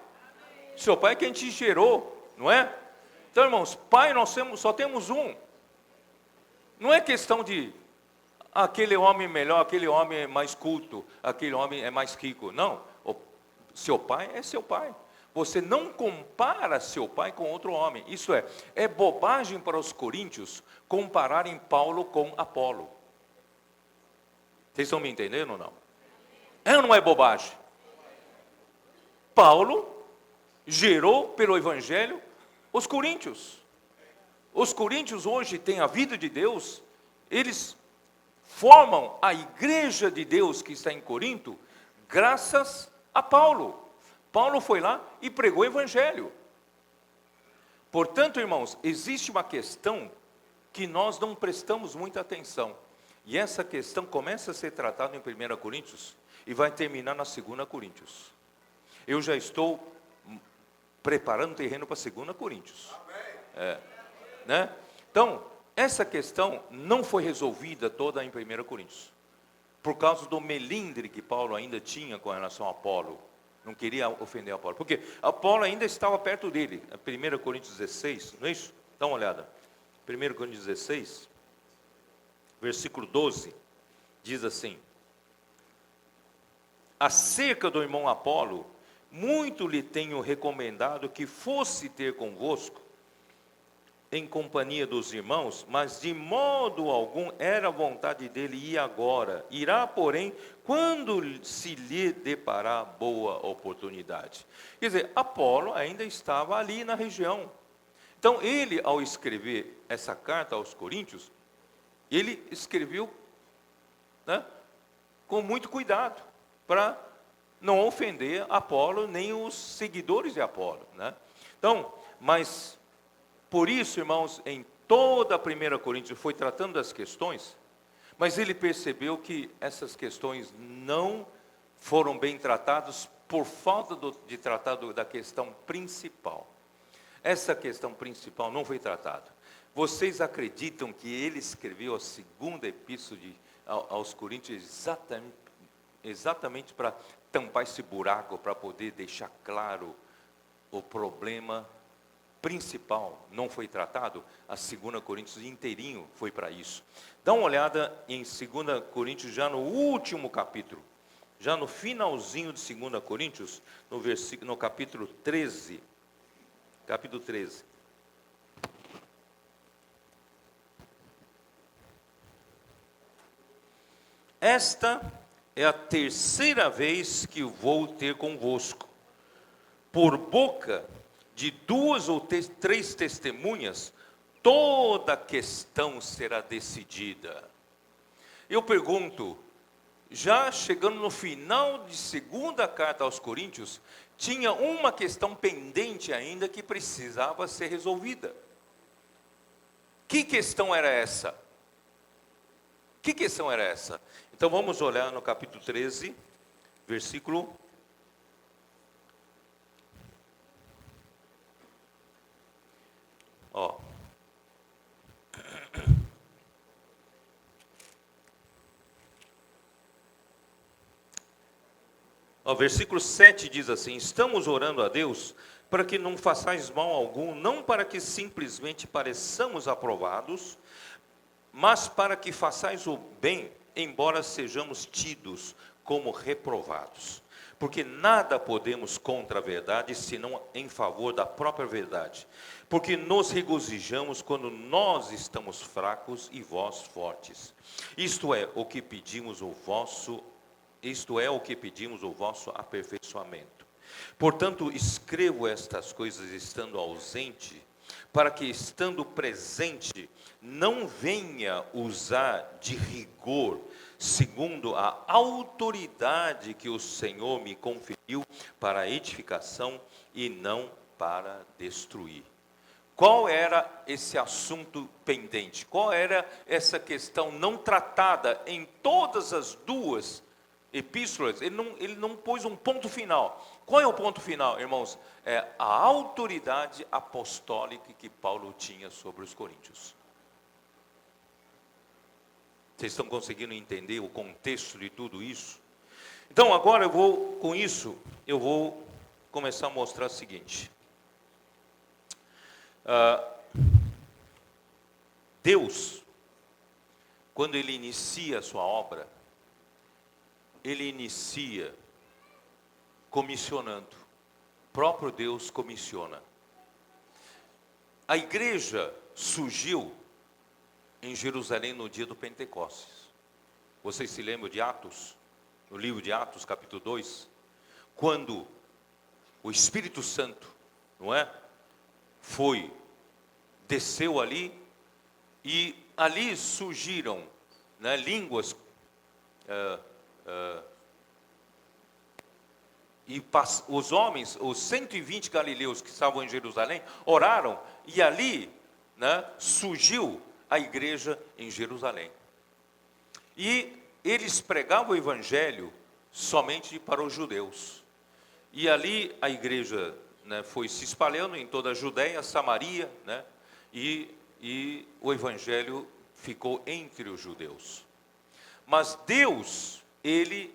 Seu pai é quem te gerou, não é? Então, irmãos, pai nós só temos um. Não é questão de aquele homem melhor, aquele homem é mais culto, aquele homem é mais rico. Não, seu pai é seu pai. Você não compara seu pai com outro homem. Isso é bobagem para os coríntios compararem Paulo com Apolo. Vocês estão me entendendo ou não? É ou não é bobagem? Paulo gerou pelo Evangelho os coríntios. Os coríntios hoje têm a vida de Deus, eles formam a igreja de Deus que está em Corinto, graças a Paulo. Paulo foi lá e pregou o Evangelho. Portanto, irmãos, existe uma questão que nós não prestamos muita atenção. E essa questão começa a ser tratada em 1 Coríntios e vai terminar na 2 Coríntios. Eu já estou preparando o terreno para 2 Coríntios. Né? Então, essa questão não foi resolvida toda em 1 Coríntios. Por causa do melindre que Paulo ainda tinha com relação a Apolo. Não queria ofender Apolo. Porque Apolo ainda estava perto dele. 1 Coríntios 16, não é isso? Dá uma olhada. 1 Coríntios 16, versículo 12, diz assim: acerca do irmão Apolo, muito lhe tenho recomendado que fosse ter convosco, em companhia dos irmãos, mas de modo algum era vontade dele ir agora. Irá, porém, quando se lhe deparar boa oportunidade. Quer dizer, Apolo ainda estava ali na região. Então, ele, ao escrever essa carta aos Coríntios, ele escreveu, né, com muito cuidado, para não ofender Apolo, nem os seguidores de Apolo, né? Então, mas por isso, irmãos, em toda a 1 Coríntios foi tratando das questões, mas ele percebeu que essas questões não foram bem tratadas por falta de tratar da questão principal. Essa questão principal não foi tratada. Vocês acreditam que ele escreveu a segunda epístola aos Coríntios exatamente para tampar esse buraco, para poder deixar claro o problema principal não foi tratado? A 2 Coríntios inteirinho foi para isso. Dá uma olhada em 2 Coríntios, já no último capítulo, já no finalzinho de 2 Coríntios, no capítulo 13. Capítulo 13. Esta é a terceira vez que vou ter convosco. Por boca de 2 ou 3 testemunhas, toda questão será decidida. Eu pergunto, já chegando no final de 2ª carta aos Coríntios, tinha uma questão pendente ainda que precisava ser resolvida. Que questão era essa? Que questão era essa? Então vamos olhar no capítulo 13, versículo... versículo 7 diz assim: estamos orando a Deus para que não façais mal algum, não para que simplesmente pareçamos aprovados, mas para que façais o bem, embora sejamos tidos como reprovados. Porque nada podemos contra a verdade, senão em favor da própria verdade. Porque nos regozijamos quando nós estamos fracos e vós fortes. Isto é o que pedimos o vosso aperfeiçoamento. Portanto, escrevo estas coisas estando ausente, para que estando presente não venha usar de rigor, segundo a autoridade que o Senhor me conferiu para edificação e não para destruir. Qual era esse assunto pendente? Qual era essa questão não tratada em todas as 2 epístolas? Ele não pôs um ponto final. Qual é o ponto final, irmãos? É a autoridade apostólica que Paulo tinha sobre os coríntios. Vocês estão conseguindo entender o contexto de tudo isso? Então agora com isso, eu vou começar a mostrar o seguinte. Deus, quando Ele inicia a sua obra, Ele inicia comissionando. O próprio Deus comissiona. A igreja surgiu em Jerusalém no dia do Pentecostes. Vocês se lembram de Atos? No livro de Atos, capítulo 2? Quando o Espírito Santo, não é? Desceu ali, e ali surgiram, né, línguas, e os homens, os 120 galileus que estavam em Jerusalém, oraram, e ali, né, surgiu a igreja em Jerusalém. E eles pregavam o evangelho somente para os judeus. E ali a igreja, né, foi se espalhando em toda a Judéia, Samaria, né, e o evangelho ficou entre os judeus. Mas Deus, ele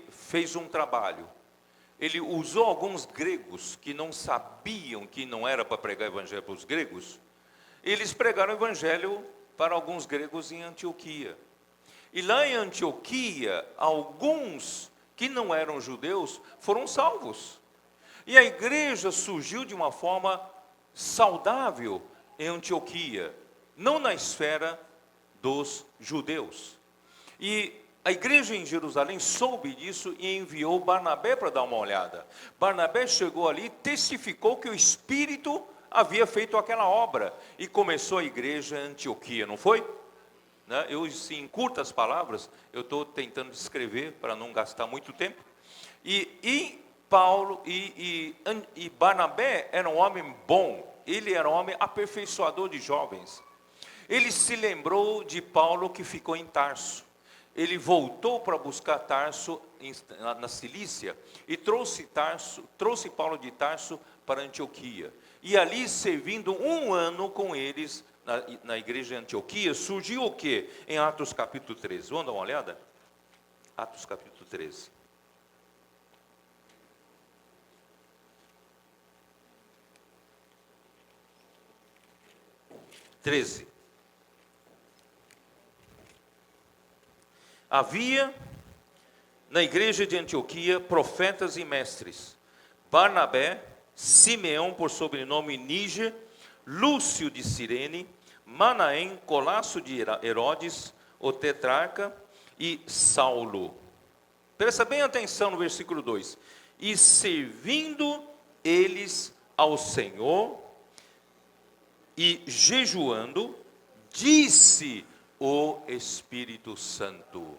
fez um trabalho. Ele usou alguns gregos que não sabiam que não era para pregar o evangelho para os gregos. Eles pregaram o evangelho para alguns gregos em Antioquia. E lá em Antioquia, alguns que não eram judeus foram salvos. E a igreja surgiu de uma forma saudável em Antioquia, não na esfera dos judeus. E a igreja em Jerusalém soube disso e enviou Barnabé para dar uma olhada. Barnabé chegou ali, testificou que o Espírito havia feito aquela obra e começou a igreja em Antioquia, não foi? Né? Eu, sim, em curtas palavras, eu estou tentando descrever para não gastar muito tempo. E Paulo e Barnabé era um homem bom, ele era um homem aperfeiçoador de jovens. Ele se lembrou de Paulo que ficou em Tarso. ele voltou para buscar Tarso na Cilícia e trouxe Paulo de Tarso para Antioquia. E ali, servindo um ano com eles na igreja de Antioquia, surgiu o quê? Em Atos capítulo 13. Vamos dar uma olhada? Atos capítulo 13. Havia na igreja de Antioquia profetas e mestres: Barnabé, Simeão por sobrenome Níger, Lúcio de Cirene, Manaém, Colasso de Herodes, o tetrarca, e Saulo. Presta bem atenção no versículo 2. E servindo eles ao Senhor e jejuando, disse o Espírito Santo.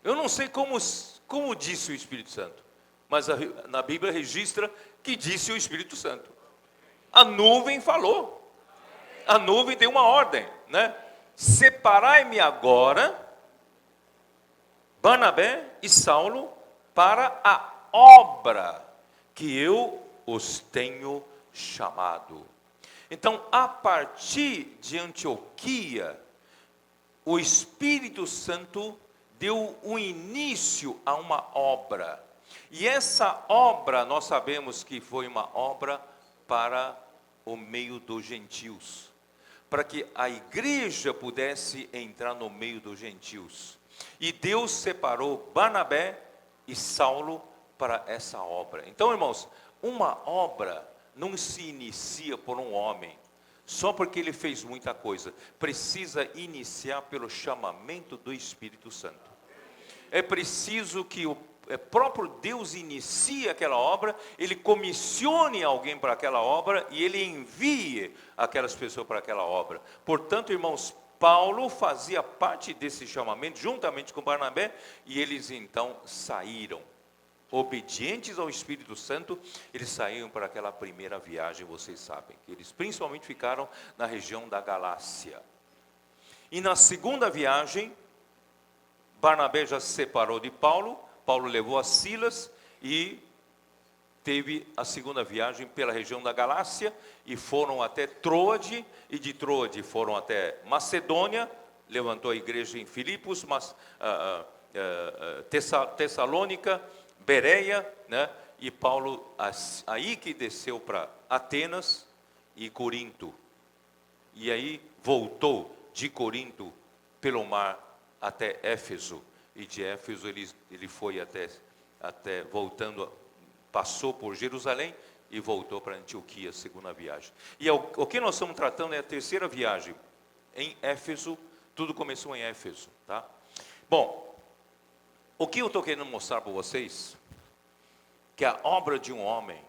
Eu não sei como disse o Espírito Santo, mas na Bíblia registra que disse o Espírito Santo. A nuvem falou. A nuvem deu uma ordem, né? Separai-me agora, Barnabé e Saulo, para a obra que eu os tenho chamado. Então, a partir de Antioquia, o Espírito Santo deu um início a uma obra. E essa obra, nós sabemos que foi uma obra para o meio dos gentios, para que a igreja pudesse entrar no meio dos gentios. E Deus separou Barnabé e Saulo para essa obra. Então, irmãos, uma obra não se inicia por um homem, só porque ele fez muita coisa. Precisa iniciar pelo chamamento do Espírito Santo. É preciso que o próprio Deus inicie aquela obra, Ele comissione alguém para aquela obra e Ele envie aquelas pessoas para aquela obra. Portanto, irmãos, Paulo fazia parte desse chamamento juntamente com Barnabé, e eles então saíram. Obedientes ao Espírito Santo, eles saíram para aquela primeira viagem. Vocês sabem que eles principalmente ficaram na região da Galácia. E na segunda viagem, Barnabé já se separou de Paulo. Paulo levou a Silas e teve a segunda viagem pela região da Galácia e foram até Troade, e de Troade foram até Macedônia, levantou a igreja em Filipos, Tessalônica, Bereia, né? E Paulo aí que desceu para Atenas e Corinto. E aí voltou de Corinto pelo mar até Éfeso. E de Éfeso ele foi até voltando, passou por Jerusalém e voltou para Antioquia, segunda viagem. E o que nós estamos tratando é a terceira viagem. Em Éfeso, tudo começou em Éfeso, tá? Bom, o que eu estou querendo mostrar para vocês, que a obra de um homem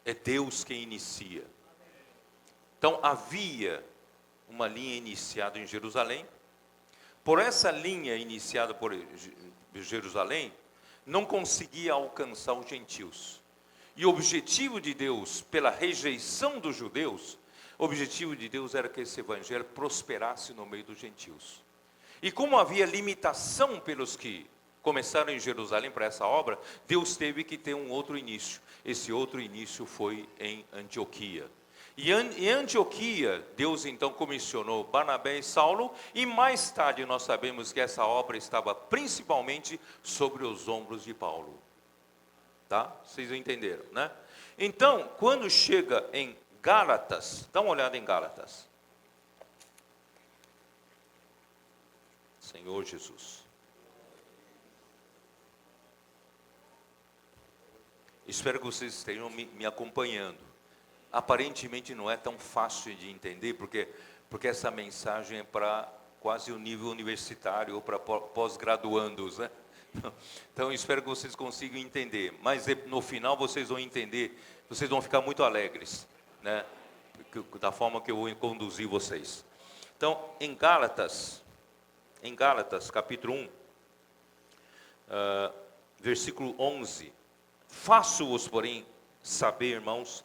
é Deus quem inicia. Então havia uma linha iniciada em Jerusalém. Por essa linha iniciada por Jerusalém, não conseguia alcançar os gentios. E o objetivo de Deus, pela rejeição dos judeus, o objetivo de Deus era que esse evangelho prosperasse no meio dos gentios. E como havia limitação pelos que começaram em Jerusalém para essa obra, Deus teve que ter um outro início. Esse outro início foi em Antioquia. E em Antioquia, Deus então comissionou Barnabé e Saulo, e mais tarde nós sabemos que essa obra estava principalmente sobre os ombros de Paulo. Tá? Vocês entenderam, né? Então, quando chega em Gálatas, dá uma olhada em Gálatas. Senhor Jesus. Espero que vocês estejam me acompanhando. Aparentemente não é tão fácil de entender, porque essa mensagem é para quase o nível universitário ou para pós-graduandos, né? Então espero que vocês consigam entender, mas no final vocês vão entender, vocês vão ficar muito alegres, né? Da forma que eu vou conduzir vocês. Então, em Gálatas capítulo 1, versículo 11, faço-vos, porém, saber, irmãos,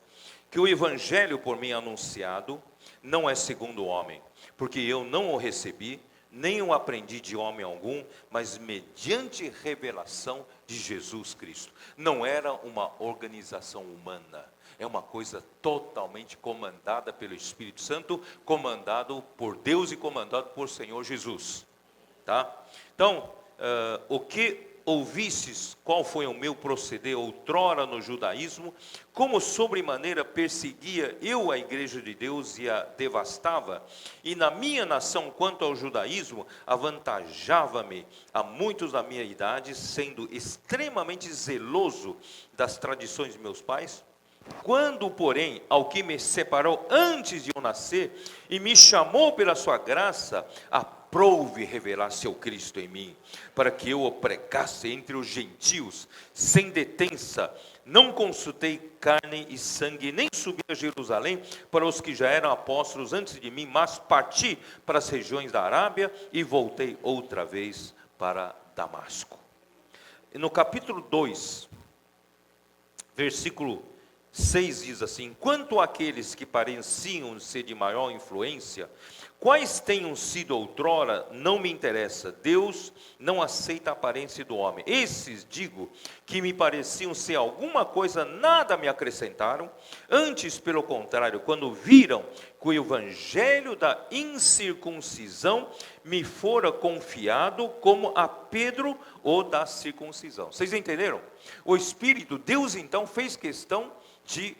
que o evangelho por mim anunciado não é segundo o homem, porque eu não o recebi, nem o aprendi de homem algum, mas mediante revelação de Jesus Cristo. Não era uma organização humana, é uma coisa totalmente comandada pelo Espírito Santo, comandado por Deus e comandado por Senhor Jesus. Tá? Então, o que ouvistes, qual foi o meu proceder outrora no judaísmo, como sobremaneira perseguia eu a igreja de Deus e a devastava, e na minha nação, quanto ao judaísmo, avantajava-me a muitos da minha idade, sendo extremamente zeloso das tradições de meus pais. Quando, porém, ao que me separou antes de eu nascer, e me chamou pela sua graça, aprouve revelar seu Cristo em mim, para que eu o pregasse entre os gentios, sem detença. Não consultei carne e sangue, nem subi a Jerusalém para os que já eram apóstolos antes de mim, mas parti para as regiões da Arábia e voltei outra vez para Damasco. E no capítulo 2, versículo 6 diz assim: quanto àqueles que pareciam ser de maior influência, quais tenham sido outrora, não me interessa. Deus não aceita a aparência do homem. Esses, digo, que me pareciam ser alguma coisa, nada me acrescentaram. Antes, pelo contrário, quando viram que o evangelho da incircuncisão me fora confiado, como a Pedro o da circuncisão. Vocês entenderam? O Espírito, Deus então fez questão de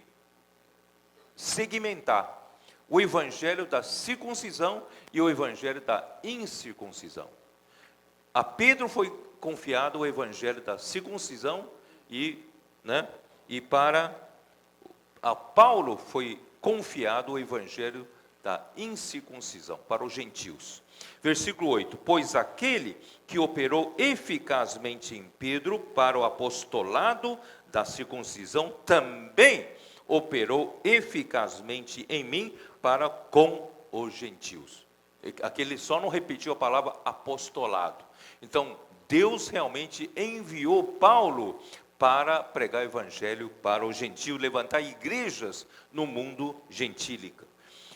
segmentar o evangelho da circuncisão e o evangelho da incircuncisão. A Pedro foi confiado o evangelho da circuncisão e para a Paulo foi confiado o evangelho da incircuncisão, para os gentios. Versículo 8: pois aquele que operou eficazmente em Pedro para o apostolado da circuncisão, também operou eficazmente em mim para com os gentios. Aqui ele só não repetiu a palavra apostolado. Então, Deus realmente enviou Paulo para pregar o evangelho para os gentios, levantar igrejas no mundo gentílico.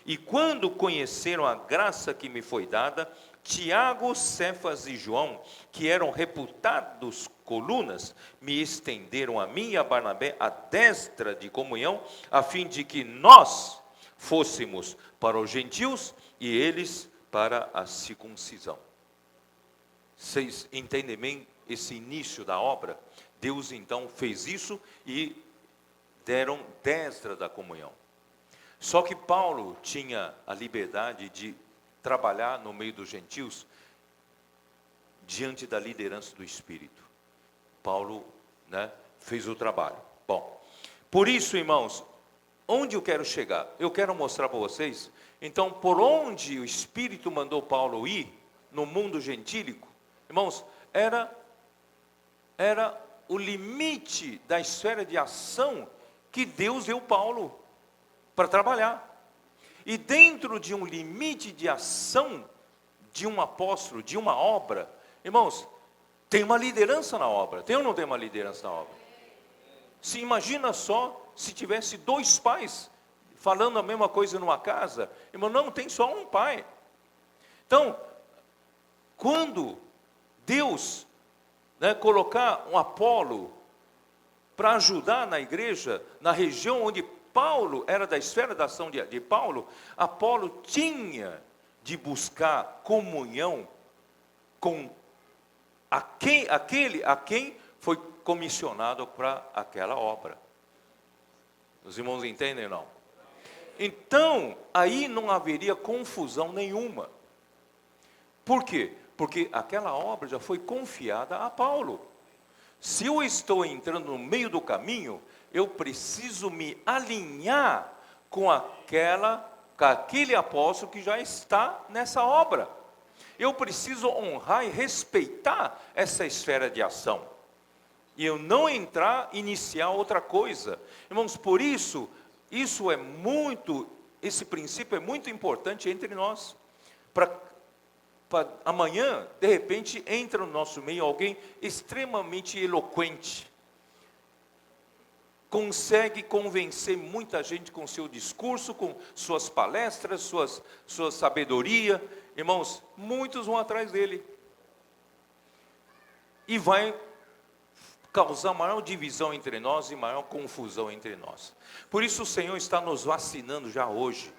E quando conheceram a graça que me foi dada, Tiago, Cefas e João, que eram reputados colunas, me estenderam a mim e a Barnabé a destra de comunhão, a fim de que nós fôssemos para os gentios e eles para a circuncisão. Vocês entendem bem esse início da obra? Deus então fez isso e deram destra da comunhão. Só que Paulo tinha a liberdade de trabalhar no meio dos gentios diante da liderança do Espírito. Paulo fez o trabalho. Bom, por isso, irmãos, onde eu quero chegar? Eu quero mostrar para vocês, então, por onde o Espírito mandou Paulo ir, no mundo gentílico, irmãos, era o limite da esfera de ação que Deus deu Paulo para trabalhar. E dentro de um limite de ação de um apóstolo, de uma obra, irmãos, tem uma liderança na obra. Tem ou não tem uma liderança na obra? Se imagina só se tivesse dois pais falando a mesma coisa numa casa. Irmão, não, tem só um pai. Então, quando Deus colocar um Apolo para ajudar na igreja, na região onde Paulo era da esfera da ação de Paulo, Apolo tinha de buscar comunhão com aquele a quem foi comissionado para aquela obra. Os irmãos entendem ou não? Então, aí não haveria confusão nenhuma. Por quê? Porque aquela obra já foi confiada a Paulo. Se eu estou entrando no meio do caminho, eu preciso me alinhar com aquele apóstolo que já está nessa obra. Eu preciso honrar e respeitar essa esfera de ação. E eu não iniciar outra coisa. Irmãos, por isso, esse princípio é muito importante entre nós. Para amanhã, de repente, entra no nosso meio alguém extremamente eloquente. consegue convencer muita gente com seu discurso, com suas palestras, sua sabedoria. Irmãos, muitos vão atrás dele. E vai causar maior divisão entre nós e maior confusão entre nós. Por isso o Senhor está nos vacinando já hoje.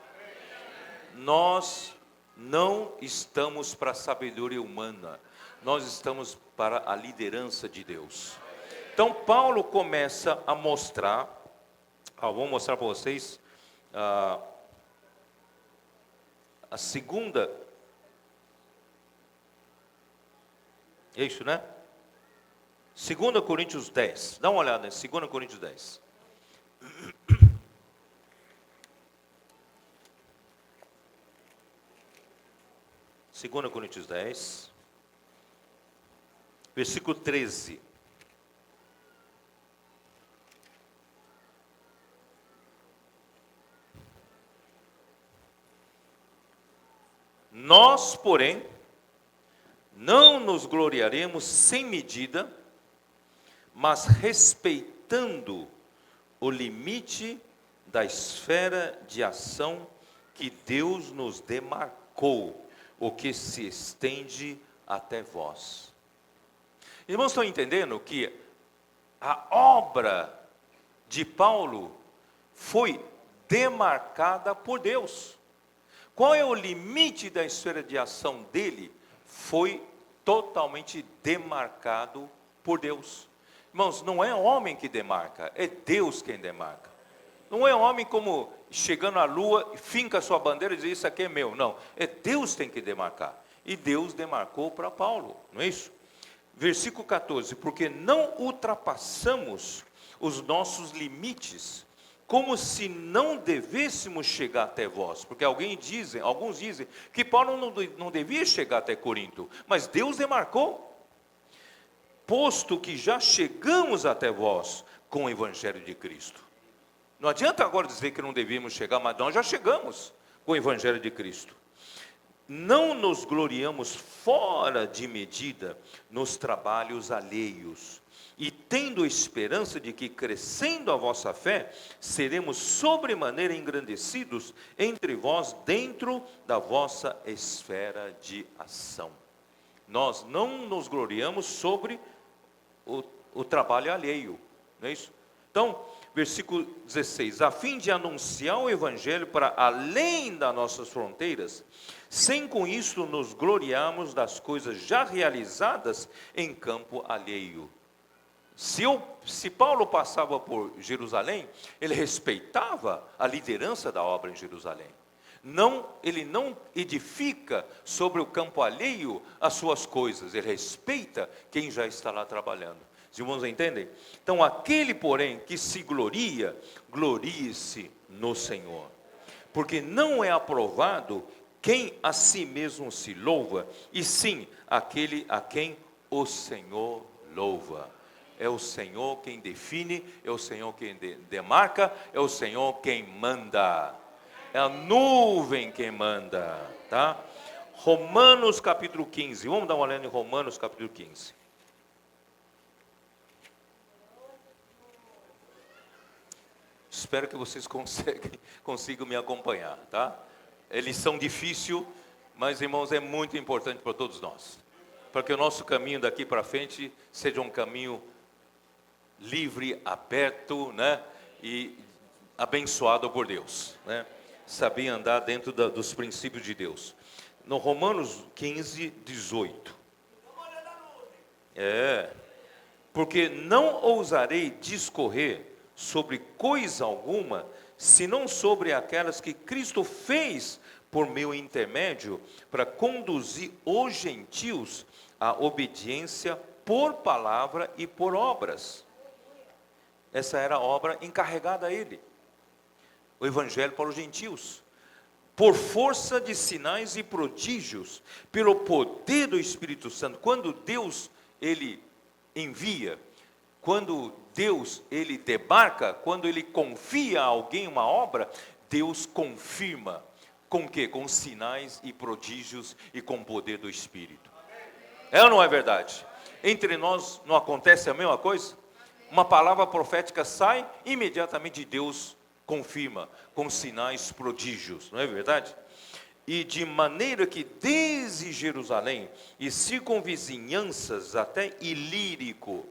Nós não estamos para a sabedoria humana, nós estamos para a liderança de Deus. Então Paulo começa a mostrar, vou mostrar para vocês a segunda, é isso, né? 2 Coríntios 10, dá uma olhada em 2 Coríntios 10. Segunda Coríntios 10, versículo 13. Nós, porém, não nos gloriaremos sem medida, mas respeitando o limite da esfera de ação que Deus nos demarcou, o que se estende até vós. Irmãos, estão entendendo que a obra de Paulo foi demarcada por Deus? Qual é o limite da esfera de ação dele? Foi totalmente demarcado por Deus. Irmãos, não é homem que demarca, é Deus quem demarca. Não é homem como chegando à lua, finca a sua bandeira e diz, isso aqui é meu. Não, é Deus que tem que demarcar. E Deus demarcou para Paulo, não é isso? Versículo 14, porque não ultrapassamos os nossos limites, como se não devêssemos chegar até vós. Porque alguns dizem que Paulo não devia chegar até Corinto, mas Deus demarcou. Posto que já chegamos até vós com o Evangelho de Cristo. Não adianta agora dizer que não devíamos chegar, mas nós já chegamos com o Evangelho de Cristo. Não nos gloriamos fora de medida nos trabalhos alheios, e tendo esperança de que, crescendo a vossa fé, seremos sobremaneira engrandecidos entre vós, dentro da vossa esfera de ação. Nós não nos gloriamos sobre o trabalho alheio, não é isso? Então, versículo 16, a fim de anunciar o Evangelho para além das nossas fronteiras, sem com isso nos gloriarmos das coisas já realizadas em campo alheio. Se Paulo passava por Jerusalém, ele respeitava a liderança da obra em Jerusalém. Ele não edifica sobre o campo alheio as suas coisas, ele respeita quem já está lá trabalhando. Os irmãos entendem? Então, aquele, porém, que se gloria, glorie-se no Senhor. Porque não é aprovado quem a si mesmo se louva, e sim aquele a quem o Senhor louva. É o Senhor quem define, é o Senhor quem demarca, é o Senhor quem manda. É a nuvem quem manda, tá? Romanos capítulo 15, vamos dar uma olhada em Romanos capítulo 15. Espero que vocês consigam me acompanhar, tá? É lição difícil, mas irmãos, é muito importante para todos nós. Para que o nosso caminho daqui para frente seja um caminho livre, aberto, né? E abençoado por Deus, né? Saber andar dentro dos princípios de Deus. No Romanos 15, 18. Porque não ousarei discorrer sobre coisa alguma, senão sobre aquelas que Cristo fez por meu intermédio, para conduzir os gentios à obediência por palavra e por obras. Essa era a obra encarregada a ele. O Evangelho para os gentios. Por força de sinais e prodígios, pelo poder do Espírito Santo. Quando Deus, ele envia, quando Deus, ele demarca, quando ele confia a alguém uma obra, Deus confirma. Com o quê? Com sinais e prodígios e com o poder do Espírito. É ou não é verdade? Entre nós não acontece a mesma coisa? uma palavra profética sai, imediatamente Deus confirma, com sinais prodígios, não é verdade? E de maneira que desde Jerusalém e circunvizinhanças até Ilírico,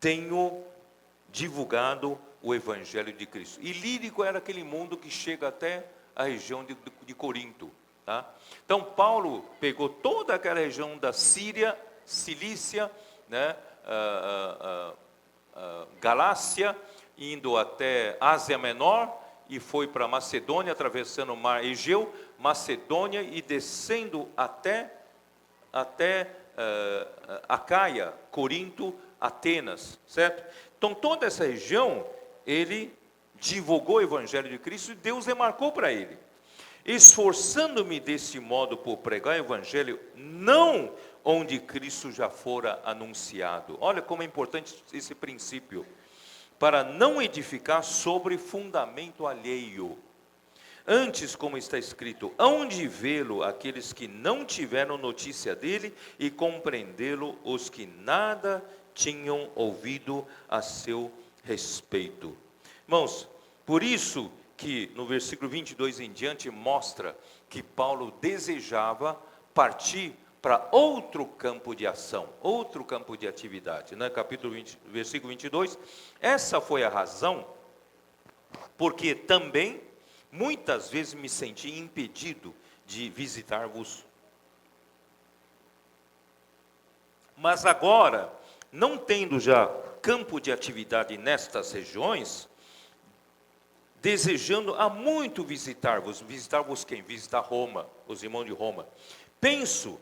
tenho divulgado o Evangelho de Cristo. Ilírico era aquele mundo que chega até a região de Corinto. Tá? Então Paulo pegou toda aquela região da Síria, Cilícia, né, Galácia, indo até Ásia Menor, e foi para Macedônia, atravessando o mar Egeu, Macedônia, e descendo até Acaia, Corinto, Atenas, certo? Então toda essa região, ele divulgou o Evangelho de Cristo, e Deus remarcou para ele: esforçando-me desse modo por pregar o Evangelho, não onde Cristo já fora anunciado. Olha como é importante esse princípio. Para não edificar sobre fundamento alheio. Antes, como está escrito, hão de vê-lo aqueles que não tiveram notícia dele, e compreendê-lo os que nada tinham ouvido a seu respeito. Irmãos, por isso que no versículo 22 em diante mostra que Paulo desejava partir para outro campo de ação, outro campo de atividade, né? Capítulo 20, versículo 22, essa foi a razão, porque também, muitas vezes me senti impedido de visitar-vos. Mas agora, não tendo já campo de atividade nestas regiões, desejando há muito visitar-vos. Visitar-vos quem? Visitar Roma, os irmãos de Roma. Penso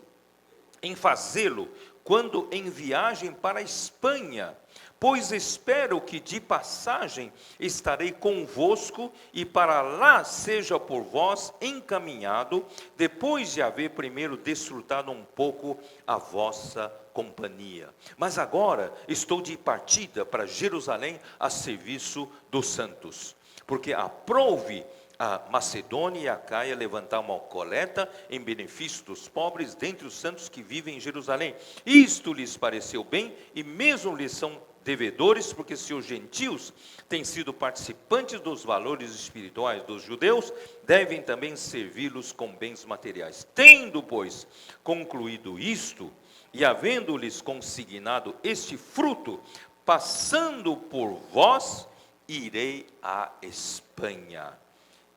em fazê-lo quando em viagem para a Espanha, pois espero que de passagem estarei convosco, e para lá seja por vós encaminhado, depois de haver primeiro desfrutado um pouco a vossa companhia. Mas agora estou de partida para Jerusalém a serviço dos santos, porque aprouve a Macedônia e a Acaia levantar uma coleta em benefício dos pobres dentre os santos que vivem em Jerusalém. Isto lhes pareceu bem, e mesmo lhes são devedores, porque se os gentios têm sido participantes dos valores espirituais dos judeus, devem também servi-los com bens materiais. Tendo, pois, concluído isto, e havendo-lhes consignado este fruto, passando por vós, irei à Espanha.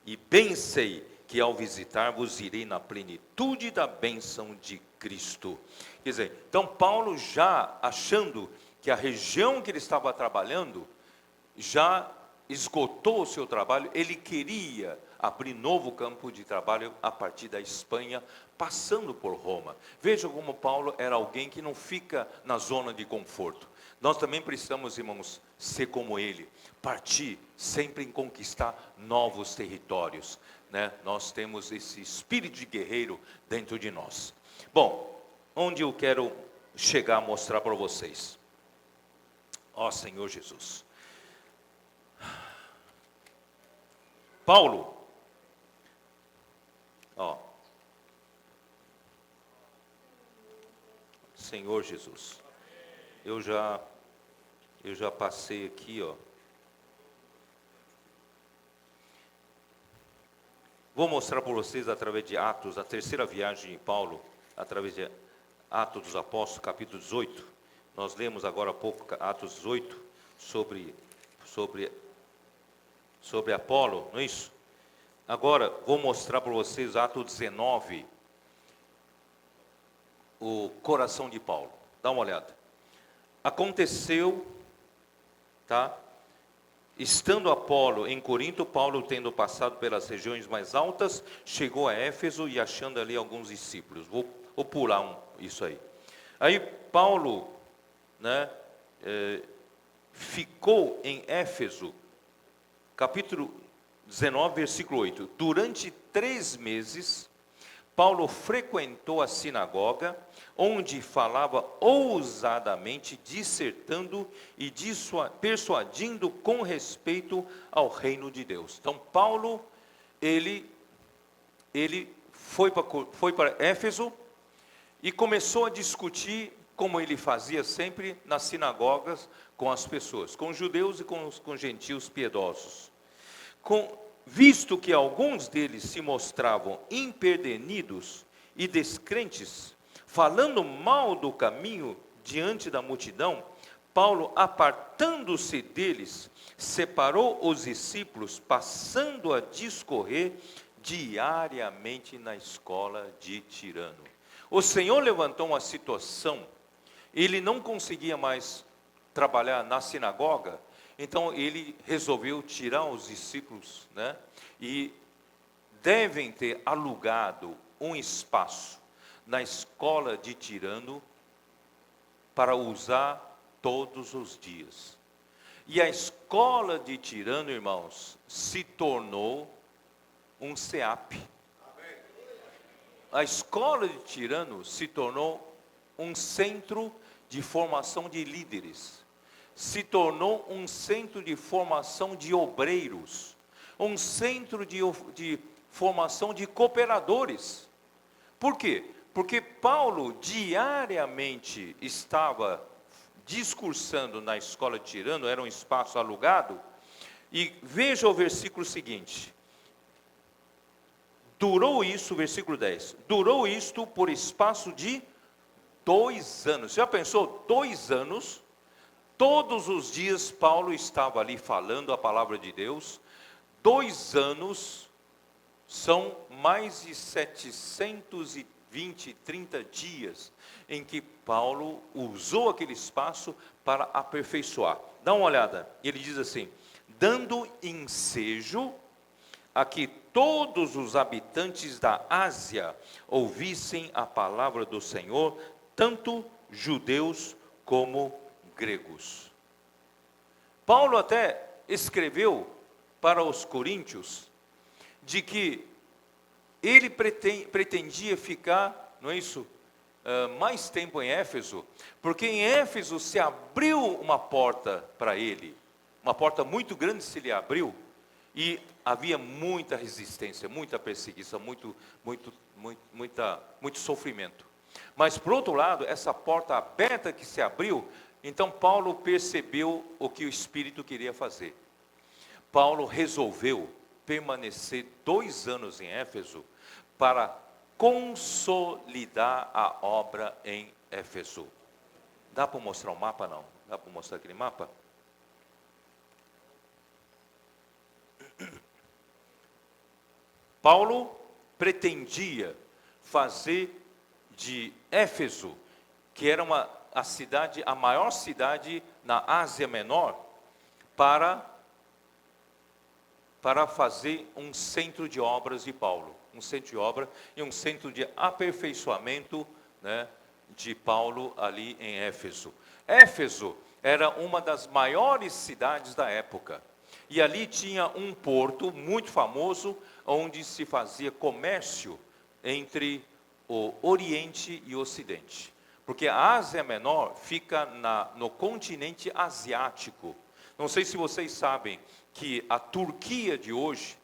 E bem sei que ao visitar-vos irei na plenitude da bênção de Cristo. Quer dizer, então Paulo, já achando que a região que ele estava trabalhando já esgotou o seu trabalho, ele queria abrir novo campo de trabalho a partir da Espanha, passando por Roma. Veja como Paulo era alguém que não fica na zona de conforto. Nós também precisamos, irmãos, ser como ele, partir sempre em conquistar novos territórios, né? Nós temos esse espírito de guerreiro dentro de nós. Bom, onde eu quero chegar a mostrar para vocês? Ó Senhor Jesus. Paulo, ó, Senhor Jesus. Eu já passei aqui, ó. Vou mostrar para vocês através de Atos, a terceira viagem de Paulo, através de Atos dos Apóstolos, capítulo 18. Nós lemos agora há pouco Atos 18 sobre Apolo, não é isso? Agora vou mostrar para vocês Atos 19, o coração de Paulo. Dá uma olhada. Aconteceu, tá? Estando Apolo em Corinto, Paulo, tendo passado pelas regiões mais altas, chegou a Éfeso e achando ali alguns discípulos. Vou pular isso aí. Aí Paulo, né, ficou em Éfeso, capítulo 19, versículo 8. Durante 3 meses, Paulo frequentou a sinagoga, onde falava ousadamente, dissertando e persuadindo com respeito ao reino de Deus. Então Paulo, ele foi para Éfeso e começou a discutir, como ele fazia sempre nas sinagogas, com as pessoas, com os judeus e com gentios piedosos. Visto que alguns deles se mostravam impedernidos e descrentes, falando mal do caminho diante da multidão, Paulo, apartando-se deles, separou os discípulos, passando a discorrer diariamente na escola de Tirano. O Senhor levantou uma situação, ele não conseguia mais trabalhar na sinagoga, então ele resolveu tirar os discípulos, né? E devem ter alugado um espaço na escola de Tirano para usar todos os dias. E a escola de Tirano, irmãos, se tornou um CEAP. A escola de Tirano se tornou um centro de formação de líderes. Se tornou um centro de formação de obreiros. Um centro de formação de cooperadores. Por quê? Porque Paulo diariamente estava discursando na escola de Tirano, era um espaço alugado, e veja o versículo seguinte. Durou isso, versículo 10, durou isto por espaço de 2 anos. Já pensou? 2 anos, todos os dias Paulo estava ali falando a palavra de Deus. 2 anos são mais de 30 dias em que Paulo usou aquele espaço para aperfeiçoar. Dá uma olhada, ele diz assim: dando ensejo a que todos os habitantes da Ásia ouvissem a palavra do Senhor, tanto judeus como gregos. Paulo até escreveu para os coríntios de que ele pretendia ficar, não é isso, mais tempo em Éfeso, porque em Éfeso se abriu uma porta para ele, uma porta muito grande se lhe abriu, e havia muita resistência, muita perseguição, muito sofrimento. Mas por outro lado, essa porta aberta que se abriu, então Paulo percebeu o que o Espírito queria fazer. Paulo resolveu permanecer 2 anos em Éfeso para consolidar a obra em Éfeso. Dá para mostrar o mapa, não? Dá para mostrar aquele mapa? Paulo pretendia fazer de Éfeso, que era a maior cidade na Ásia Menor, para fazer um centro de obras de Paulo, um centro de obra e um centro de aperfeiçoamento, né, de Paulo ali em Éfeso. Éfeso era uma das maiores cidades da época, e ali tinha um porto muito famoso, onde se fazia comércio entre o Oriente e o Ocidente. Porque a Ásia Menor fica no continente asiático. Não sei se vocês sabem que a Turquia de hoje,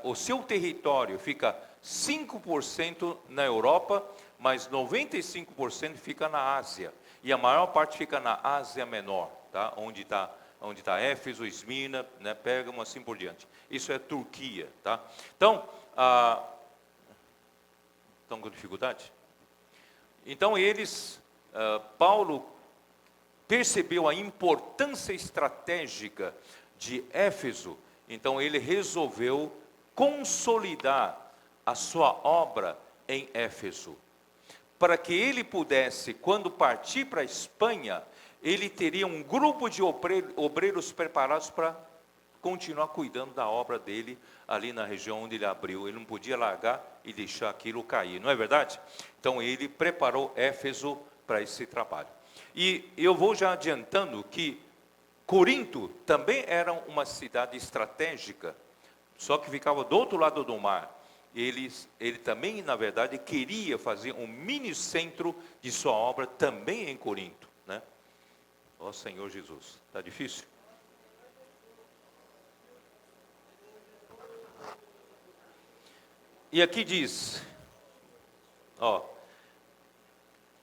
o seu território fica 5% na Europa, mas 95% fica na Ásia. E a maior parte fica na Ásia Menor, tá? Onde está Éfeso, Esmirna, né, Pérgamo, assim por diante. Isso é Turquia, tá? Então, estão com dificuldade? Então Paulo percebeu a importância estratégica de Éfeso, então ele resolveu consolidar a sua obra em Éfeso, para que ele pudesse, quando partir para a Espanha, ele teria um grupo de obreiros preparados para continuar cuidando da obra dele ali na região onde ele abriu. Ele não podia largar e deixar aquilo cair, não é verdade? Então ele preparou Éfeso para esse trabalho. E eu vou já adiantando que Corinto também era uma cidade estratégica, só que ficava do outro lado do mar. Ele também, na verdade, queria fazer um mini centro de sua obra também em Corinto, né? Ó Senhor Jesus, está difícil? E aqui diz,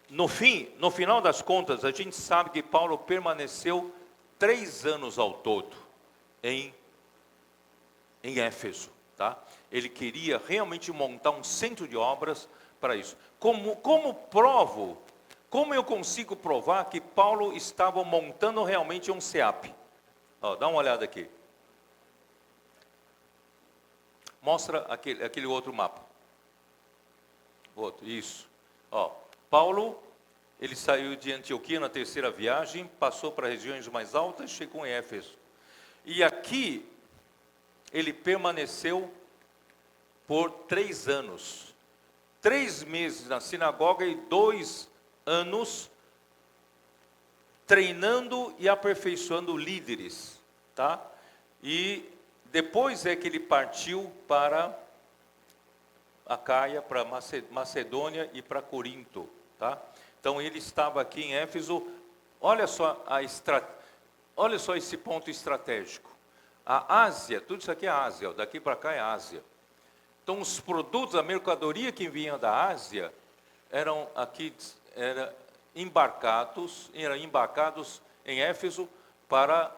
no final das contas, a gente sabe que Paulo permaneceu 3 anos ao todo em Éfeso, tá? Ele queria realmente montar um centro de obras para isso. Como eu consigo provar que Paulo estava montando realmente um SEAP? Ó, dá uma olhada aqui. Mostra aquele outro mapa. Outro, isso. Ó, Paulo, ele saiu de Antioquia na 3ª viagem, passou para regiões mais altas, chegou em Éfeso. E aqui, ele permaneceu por 3 anos. 3 meses na sinagoga e 2 anos treinando e aperfeiçoando líderes, tá? E depois é que ele partiu para Acaia, para Macedônia e para Corinto, tá? Então ele estava aqui em Éfeso. Olha só esse ponto estratégico. A Ásia, tudo isso aqui é Ásia, daqui para cá é Ásia. Então os produtos, a mercadoria que vinha da Ásia eram embarcados em Éfeso para,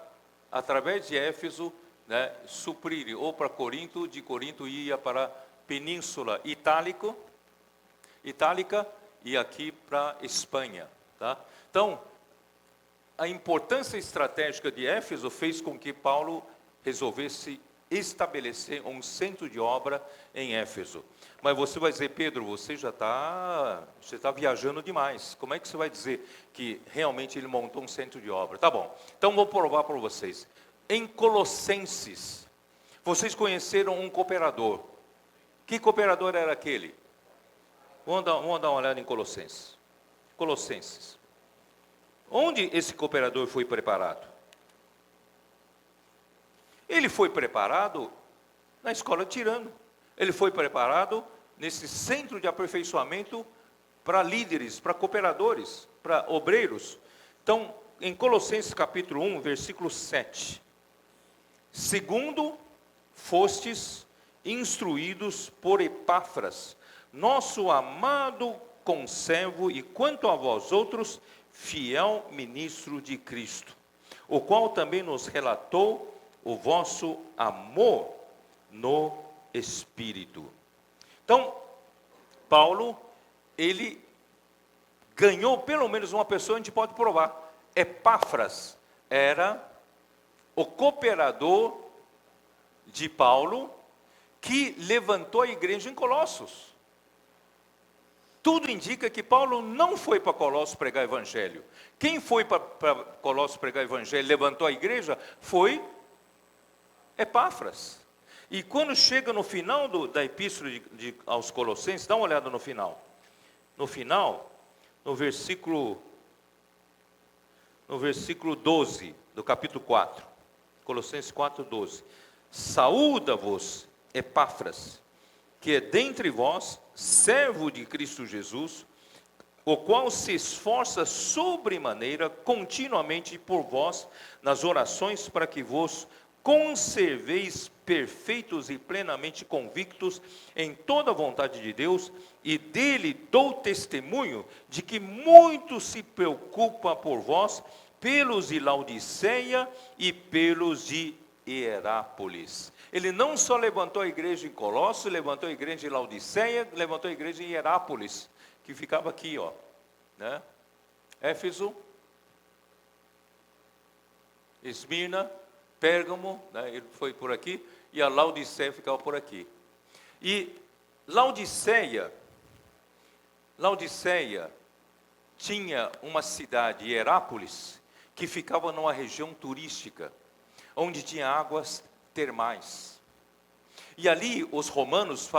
através de Éfeso, né, suprir ou para Corinto, de Corinto ia para a Península Itálica e aqui para a Espanha, tá? Então, a importância estratégica de Éfeso fez com que Paulo resolvesse estabelecer um centro de obra em Éfeso. Mas você vai dizer, Pedro, você está viajando demais. Como é que você vai dizer que realmente ele montou um centro de obra? Tá bom, então vou provar para vocês. Em Colossenses, vocês conheceram um cooperador. Que cooperador era aquele? Vamos dar uma olhada em Colossenses. Colossenses. Onde esse cooperador foi preparado? Ele foi preparado na escola Tirano. Ele foi preparado nesse centro de aperfeiçoamento para líderes, para cooperadores, para obreiros. Então, em Colossenses capítulo 1, versículo 7. Segundo fostes instruídos por Epáfras, nosso amado conservo, e quanto a vós outros, fiel ministro de Cristo, o qual também nos relatou o vosso amor no Espírito. Então, Paulo, ele ganhou pelo menos uma pessoa, a gente pode provar. Epáfras era o cooperador de Paulo, que levantou a igreja em Colossos. Tudo indica que Paulo não foi para Colossos pregar evangelho. Quem foi para Colossos pregar evangelho, levantou a igreja, foi Epáfras. E quando chega no final da epístola aos Colossenses, dá uma olhada no final. No final, no versículo 12 do capítulo 4. Colossenses 4, 12. Saúda-vos, Epáfras, que é dentre vós, servo de Cristo Jesus, o qual se esforça sobremaneira continuamente por vós nas orações para que vos conserveis perfeitos e plenamente convictos em toda a vontade de Deus, e dele dou testemunho de que muito se preocupa por vós, pelos de Laodiceia e pelos de Hierápolis. Ele não só levantou a igreja em Colossos, levantou a igreja em Laodiceia, levantou a igreja em Hierápolis, que ficava aqui, ó, né? Éfeso, Esmirna, Pérgamo, né? Ele foi por aqui, e a Laodiceia ficava por aqui. E Laodiceia tinha uma cidade, Hierápolis, que ficava numa região turística, onde tinha águas termais. E ali os romanos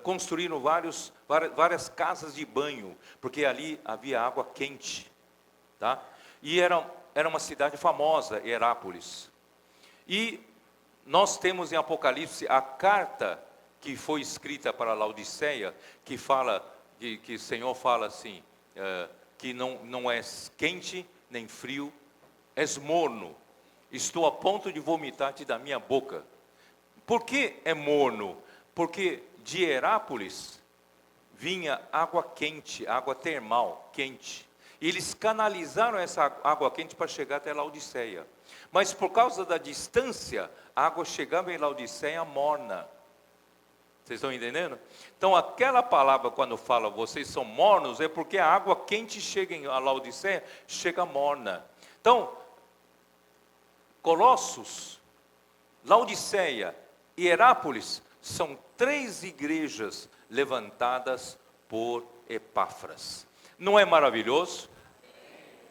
construíram várias casas de banho, porque ali havia água quente, tá? E era uma cidade famosa, Hierápolis. E nós temos em Apocalipse a carta que foi escrita para Laodiceia, que fala, que o Senhor fala assim, que não é quente nem frio, és morno, estou a ponto de vomitar-te da minha boca. Por que é morno? Porque de Hierápolis vinha água quente, água termal quente. E eles canalizaram essa água quente para chegar até Laodiceia. Mas por causa da distância, a água chegava em Laodiceia morna. Vocês estão entendendo? Então aquela palavra quando fala vocês são mornos, é porque a água quente chega em Laodiceia, chega morna. Então, Colossos, Laodiceia e Herápolis são 3 igrejas levantadas por Epáfras. Não é maravilhoso?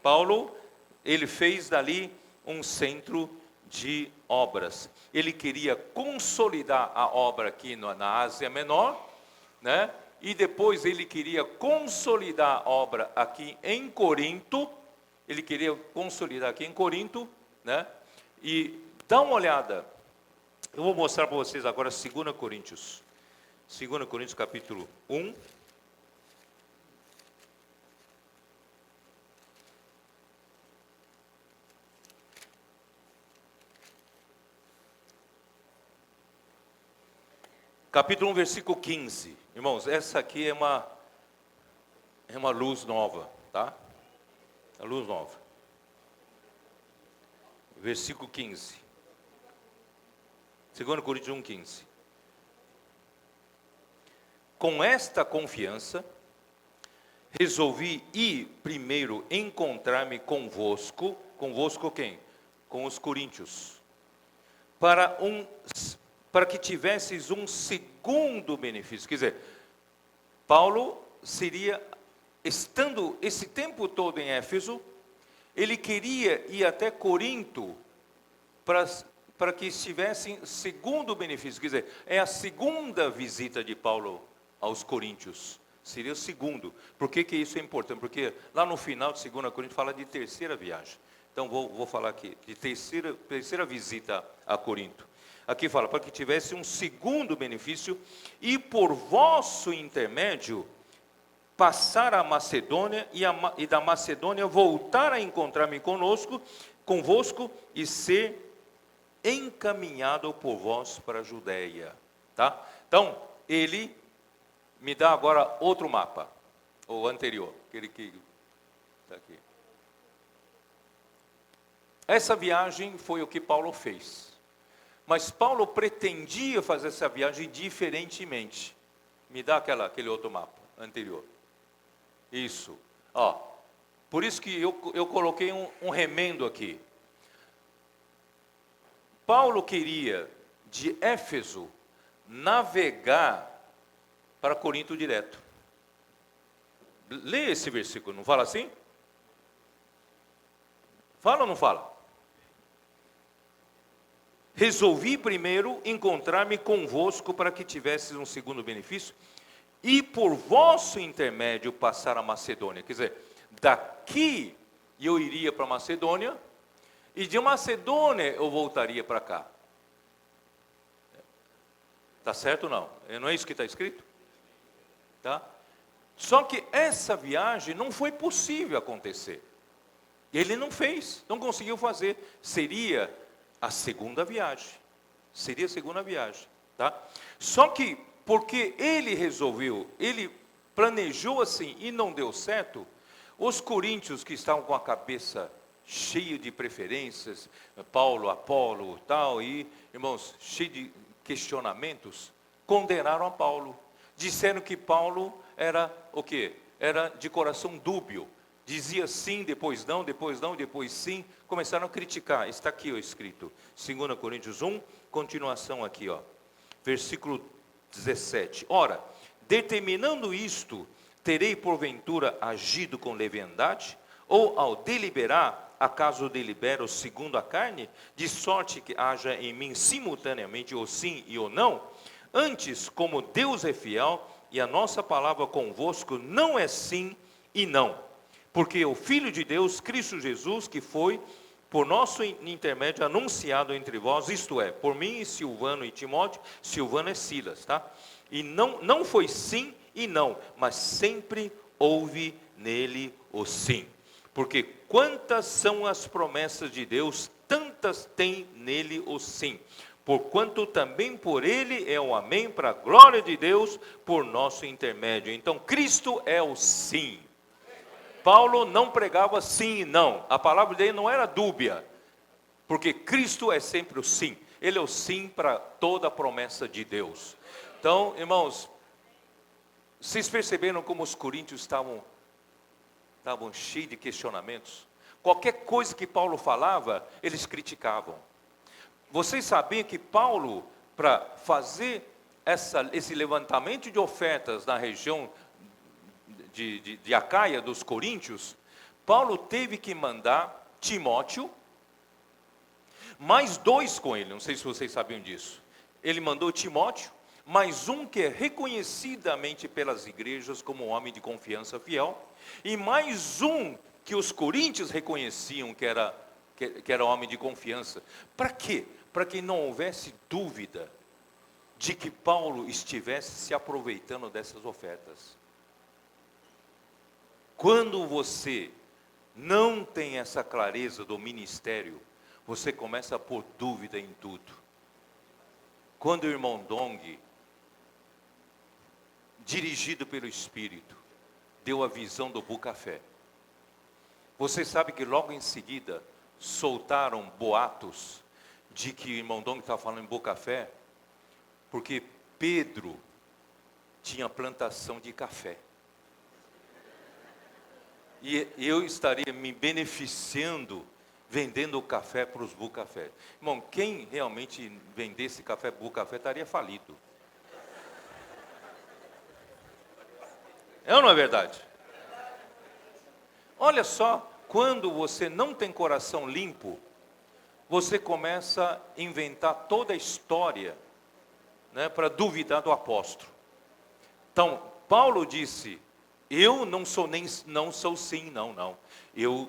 Paulo, ele fez dali um centro de obras. Ele queria consolidar a obra aqui na Ásia Menor, né? E depois ele queria consolidar a obra aqui em Corinto. Ele queria consolidar aqui em Corinto, né? E dá uma olhada. Eu vou mostrar para vocês agora 2 Coríntios. 2 Coríntios capítulo 1. Capítulo 1, versículo 15. Irmãos, essa aqui é uma luz nova, tá? A luz nova. Versículo 15. 2 Coríntios 1, 15. Com esta confiança, resolvi ir primeiro encontrar-me convosco. Convosco quem? Com os coríntios. Para que tivesseis um segundo benefício. Quer dizer, Paulo seria, estando esse tempo todo em Éfeso, ele queria ir até Corinto para que estivessem segundo benefício. Quer dizer, é a segunda visita de Paulo aos coríntios. Seria o segundo. Por que isso é importante? Porque lá no final de 2 Coríntios fala de terceira viagem. Então vou falar aqui de terceira visita a Corinto. Aqui fala, para que tivesse um segundo benefício, e por vosso intermédio, passar a Macedônia, e da Macedônia voltar a encontrar-me convosco, e ser encaminhado por vós para a Judéia. Tá? Então, ele me dá agora outro mapa, o anterior, aquele que está aqui. Essa viagem foi o que Paulo fez. Mas Paulo pretendia fazer essa viagem diferentemente. Me dá aquele outro mapa anterior. Isso. Ó, por isso que eu coloquei um remendo aqui. Paulo queria, de Éfeso, navegar para Corinto direto. Lê esse versículo, não fala assim? Fala ou não fala? Resolvi primeiro encontrar-me convosco para que tivesses um segundo benefício, e por vosso intermédio passar a Macedônia. Quer dizer, daqui eu iria para Macedônia, e de Macedônia eu voltaria para cá. Está certo ou não? Não é isso que está escrito? Tá? Só que essa viagem não foi possível acontecer. Ele não fez, não conseguiu fazer. Seria a segunda viagem. Seria a segunda viagem. Tá? Só que, porque ele resolveu, ele planejou assim e não deu certo, os coríntios que estavam com a cabeça cheia de preferências, Paulo, Apolo, tal, e, irmãos, cheio de questionamentos, condenaram a Paulo. Disseram que Paulo era o quê? Era de coração dúbio. Dizia sim, depois não, depois não, depois sim. Começaram a criticar. Está aqui ó, escrito. 2 Coríntios 1, continuação aqui, ó. Versículo 17. Ora, determinando isto, terei porventura agido com leviandade? Ou ao deliberar, acaso delibero segundo a carne? De sorte que haja em mim simultaneamente o sim e o não? Antes, como Deus é fiel, e a nossa palavra convosco não é sim e não. Porque o Filho de Deus, Cristo Jesus, que foi por nosso intermédio anunciado entre vós, isto é, por mim e Silvano e Timóteo, Silvano é Silas, tá? E não foi sim e não, mas sempre houve nele o sim. Porque quantas são as promessas de Deus, tantas tem nele o sim. Porquanto também por ele é o amém, para a glória de Deus, por nosso intermédio. Então Cristo é o sim. Paulo não pregava sim e não. A palavra dele não era dúbia, porque Cristo é sempre o sim. Ele é o sim para toda a promessa de Deus. Então, irmãos, vocês perceberam como os coríntios estavam cheios de questionamentos? Qualquer coisa que Paulo falava, eles criticavam. Vocês sabiam que Paulo, para fazer esse levantamento de ofertas na região de Acaia, dos coríntios, Paulo teve que mandar Timóteo, mais 2 com ele, não sei se vocês sabiam disso. Ele mandou Timóteo, mais um que é reconhecidamente pelas igrejas como um homem de confiança fiel, e mais um que os coríntios reconheciam que era homem de confiança. Para quê? Para que não houvesse dúvida de que Paulo estivesse se aproveitando dessas ofertas. Quando você não tem essa clareza do ministério, você começa a pôr dúvida em tudo. Quando o irmão Dong, dirigido pelo Espírito, deu a visão do Bucafé, você sabe que logo em seguida soltaram boatos de que o irmão Dong estava falando em Bucafé, porque Pedro tinha plantação de café. E eu estaria me beneficiando vendendo o café para os Bucafé. Irmão, quem realmente vendesse café para o Bucafé estaria falido. É ou não é verdade? Olha só, quando você não tem coração limpo, você começa a inventar toda a história, né, para duvidar do apóstolo. Então, Paulo disse: eu não sou sim, não. Eu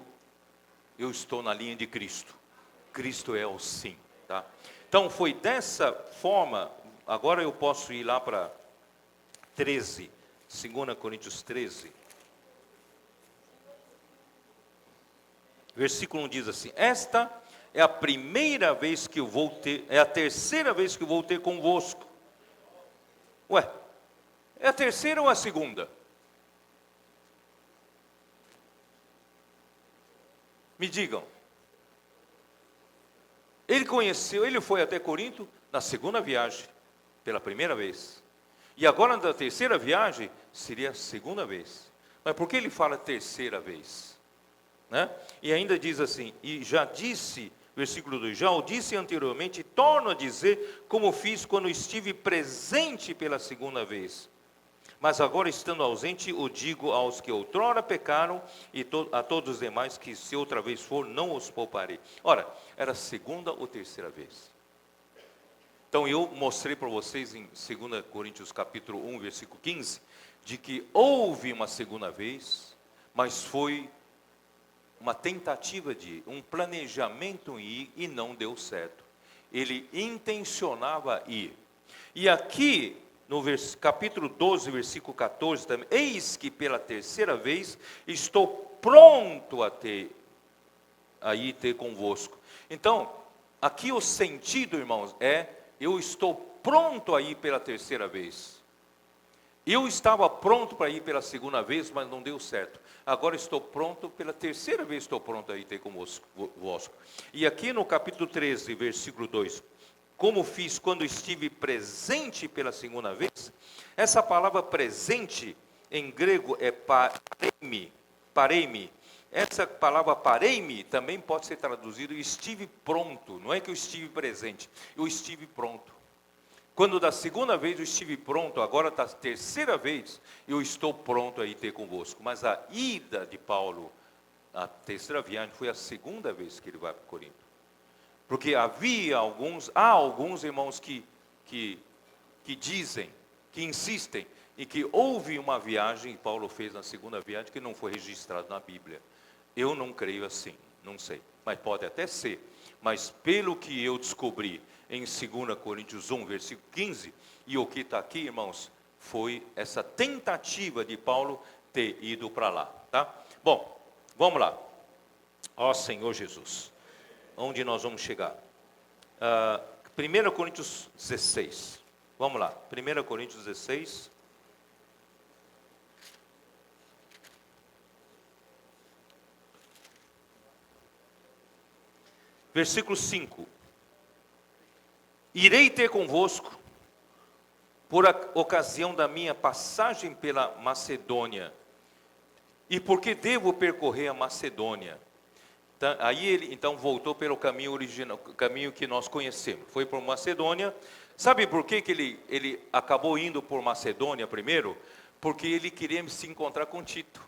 estou na linha de Cristo. Cristo é o sim, tá? Então, foi dessa forma. Agora eu posso ir lá para 13, 2 Coríntios 13. Versículo 1 diz assim: esta é a primeira vez que eu vou ter, é a terceira vez que eu vou ter convosco. Ué, é a terceira ou a segunda? Me digam. Ele foi até Corinto na segunda viagem, pela primeira vez. E agora na terceira viagem, seria a segunda vez. Mas por que ele fala terceira vez? Né? E ainda diz assim: e já disse, versículo 2, já o disse anteriormente, e torno a dizer, como fiz quando estive presente pela segunda vez. Mas agora, estando ausente, o digo aos que outrora pecaram, e a todos os demais, que se outra vez for, não os pouparei. Ora, era a segunda ou terceira vez. Então eu mostrei para vocês em 2 Coríntios capítulo 1, versículo 15, de que houve uma segunda vez, mas foi uma tentativa um planejamento em ir, e não deu certo. Ele intencionava ir. E aqui, no capítulo 12, versículo 14 também: eis que pela terceira vez estou pronto a ir ter convosco. Então, aqui o sentido, irmãos, é: eu estou pronto a ir pela terceira vez. Eu estava pronto para ir pela segunda vez, mas não deu certo. Agora estou pronto, pela terceira vez estou pronto a ir ter convosco. E aqui no capítulo 13, versículo 2, como fiz quando estive presente pela segunda vez. Essa palavra presente, em grego, é paremi. Essa palavra paremi também pode ser traduzida: estive pronto. Não é que eu estive presente, eu estive pronto. Quando da segunda vez eu estive pronto, agora da terceira vez eu estou pronto a ir ter convosco. Mas a ida de Paulo, a terceira viagem, foi a segunda vez que ele vai para Corinto. Porque há alguns irmãos que dizem, que insistem, em que houve uma viagem que Paulo fez na segunda viagem que não foi registrado na Bíblia. Eu não creio assim, não sei, mas pode até ser. Mas pelo que eu descobri em 2 Coríntios 1, versículo 15, e o que está aqui, irmãos, foi essa tentativa de Paulo ter ido para lá, tá? Bom, vamos lá. Ó Senhor Jesus, onde nós vamos chegar? 1 Coríntios 16, vamos lá, 1 Coríntios 16. Versículo 5. Irei ter convosco por ocasião da minha passagem pela Macedônia. E porque devo percorrer a Macedônia? Aí ele então voltou pelo caminho original, o caminho que nós conhecemos. Foi por Macedônia. Sabe por que ele acabou indo por Macedônia primeiro? Porque ele queria se encontrar com Tito.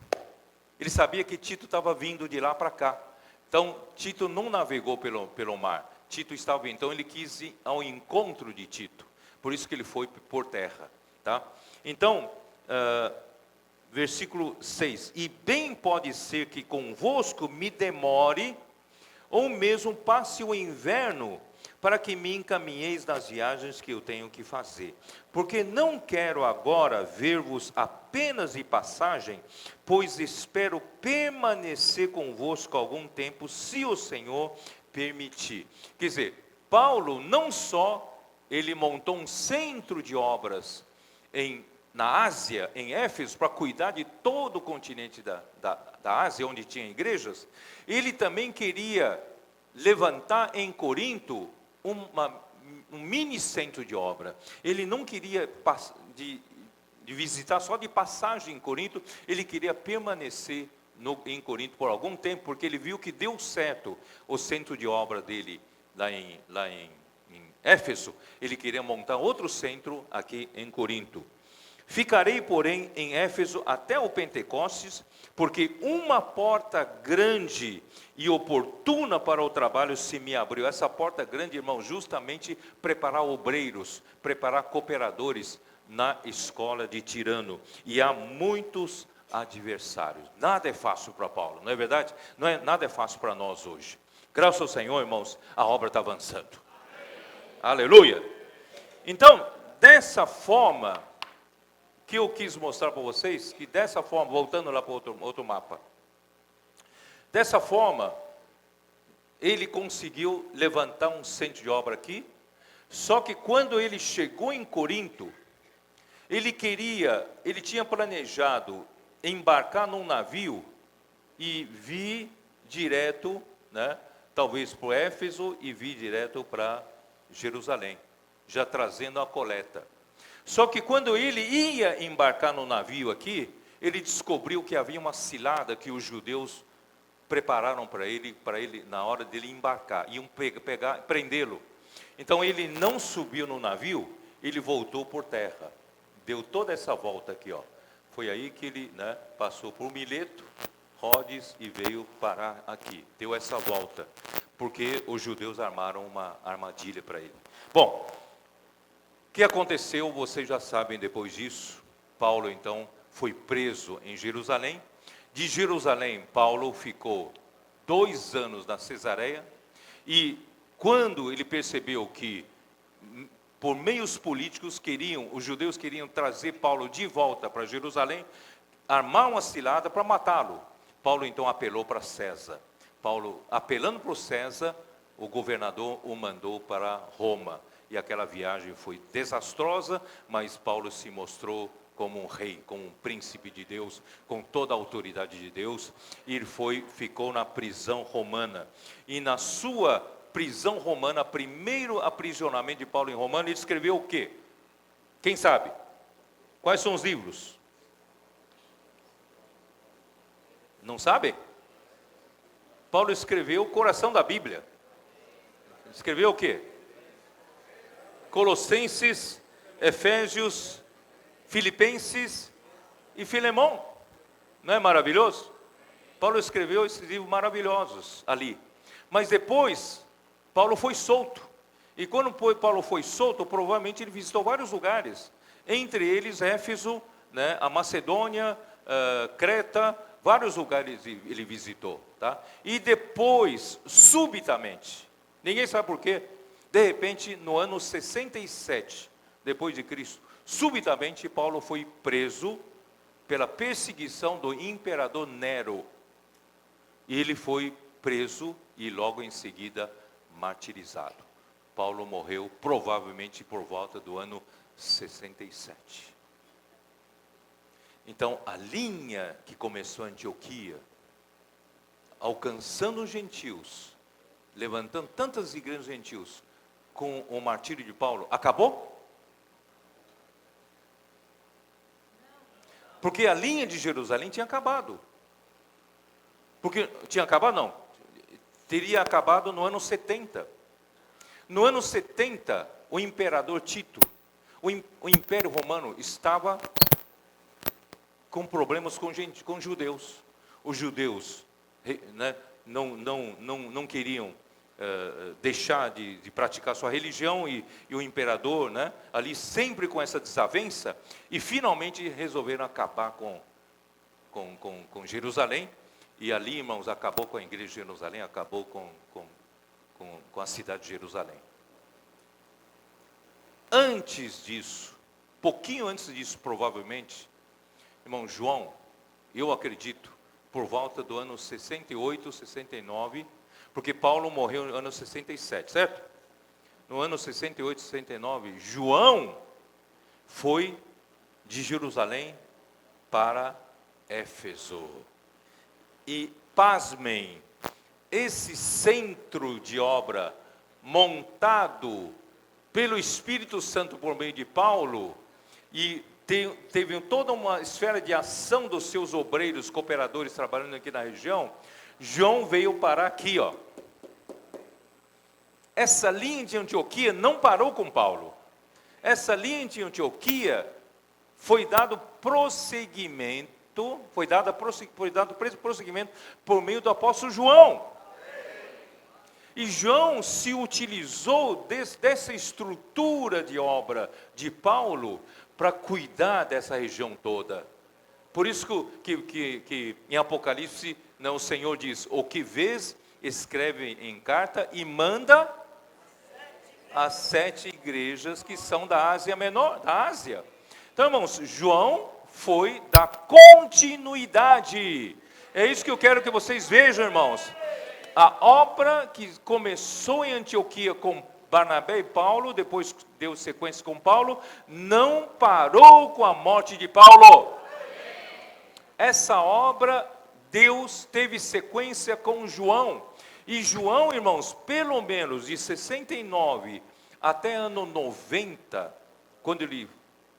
Ele sabia que Tito estava vindo de lá para cá. Então, Tito não navegou pelo mar. Tito estava, então ele quis ir ao encontro de Tito. Por isso que ele foi por terra. Tá? Então, versículo 6. E bem pode ser que convosco me demore, ou mesmo passe o inverno, para que me encaminheis nas viagens que eu tenho que fazer. Porque não quero agora ver-vos apenas de passagem, pois espero permanecer convosco algum tempo, se o Senhor permitir. Quer dizer, Paulo não só ele montou um centro de obras na Ásia, em Éfeso, para cuidar de todo o continente da Ásia, onde tinha igrejas, ele também queria levantar em Corinto um mini centro de obra. Ele não queria de visitar só de passagem em Corinto, ele queria permanecer em Corinto por algum tempo, porque ele viu que deu certo o centro de obra dele lá em Éfeso. Ele queria montar outro centro aqui em Corinto. Ficarei, porém, em Éfeso até o Pentecostes, porque uma porta grande e oportuna para o trabalho se me abriu. Essa porta grande, irmão, justamente preparar obreiros, preparar cooperadores na escola de Tirano. E há muitos adversários. Nada é fácil para Paulo, não é verdade? Nada é fácil para nós hoje. Graças ao Senhor, irmãos, a obra está avançando. Aleluia! Então, dessa forma que eu quis mostrar para vocês, que dessa forma, voltando lá para outro mapa, dessa forma, ele conseguiu levantar um centro de obra aqui, só que quando ele chegou em Corinto, ele tinha planejado embarcar num navio e vir direto, né, talvez para Éfeso e vir direto para Jerusalém, já trazendo a coleta. Só que quando ele ia embarcar no navio aqui, ele descobriu que havia uma cilada que os judeus prepararam para ele na hora dele embarcar, iam prendê-lo. Então ele não subiu no navio, ele voltou por terra, deu toda essa volta aqui, ó. Foi aí que ele, né, passou por Mileto, Rhodes e veio parar aqui, deu essa volta, porque os judeus armaram uma armadilha para ele. Bom, o que aconteceu, vocês já sabem depois disso. Paulo, então, foi preso em Jerusalém. De Jerusalém, Paulo ficou 2 anos na Cesareia. E quando ele percebeu que, por meios políticos, os judeus queriam trazer Paulo de volta para Jerusalém, armar uma cilada para matá-lo. Paulo, então, apelou para César. Paulo, apelando para o César, o governador o mandou para Roma. E aquela viagem foi desastrosa, mas Paulo se mostrou como um rei, como um príncipe de Deus, com toda a autoridade de Deus. E ele ficou na prisão romana. E na sua prisão romana, primeiro aprisionamento de Paulo em Roma, ele escreveu o quê? Quem sabe? Quais são os livros? Não sabe? Paulo escreveu o coração da Bíblia. Escreveu o quê? Colossenses, Efésios, Filipenses e Filemão. Não é maravilhoso? Paulo escreveu esses livros maravilhosos ali. Mas depois, Paulo foi solto. E quando Paulo foi solto, provavelmente ele visitou vários lugares. Entre eles, Éfeso, né, a Macedônia, Creta, vários lugares ele visitou. Tá? E depois, subitamente, ninguém sabe por quê, de repente, no ano 67, depois de Cristo, subitamente Paulo foi preso pela perseguição do imperador Nero. E ele foi preso e logo em seguida martirizado. Paulo morreu provavelmente por volta do ano 67. Então, a linha que começou a Antioquia, alcançando os gentios, levantando tantas igrejas gentios com o martírio de Paulo, acabou? Porque a linha de Jerusalém tinha acabado. Porque tinha acabado, não. Teria acabado no ano 70. No ano 70, o imperador Tito, o Império Romano estava com problemas com judeus. Os judeus, né, não queriam deixar de praticar sua religião, e o imperador, né, ali sempre com essa desavença, e finalmente resolveram acabar com Jerusalém. E ali, irmãos, acabou com a igreja de Jerusalém, acabou com a cidade de Jerusalém. Antes disso, pouquinho antes disso, provavelmente, irmão João, eu acredito, por volta do ano 68, 69, porque Paulo morreu no ano 67, certo? No ano 68, 69, João foi de Jerusalém para Éfeso. E, pasmem, esse centro de obra montado pelo Espírito Santo por meio de Paulo, e teve toda uma esfera de ação dos seus obreiros, cooperadores trabalhando aqui na região. João veio parar aqui, ó. Essa linha de Antioquia não parou com Paulo. Essa linha de Antioquia foi dado prosseguimento, foi dado prosseguimento por meio do apóstolo João. E João se utilizou dessa estrutura de obra de Paulo para cuidar dessa região toda. Por isso que em Apocalipse, né, o Senhor diz: o que vês, escreve em carta e manda às 7 igrejas que são da Ásia Menor, da Ásia. Então, irmãos, João foi da continuidade. É isso que eu quero que vocês vejam, irmãos. A obra que começou em Antioquia com Barnabé e Paulo, depois deu sequência com Paulo, não parou com a morte de Paulo. Essa obra, Deus teve sequência com João. E João, irmãos, pelo menos de 69 até ano 90, quando ele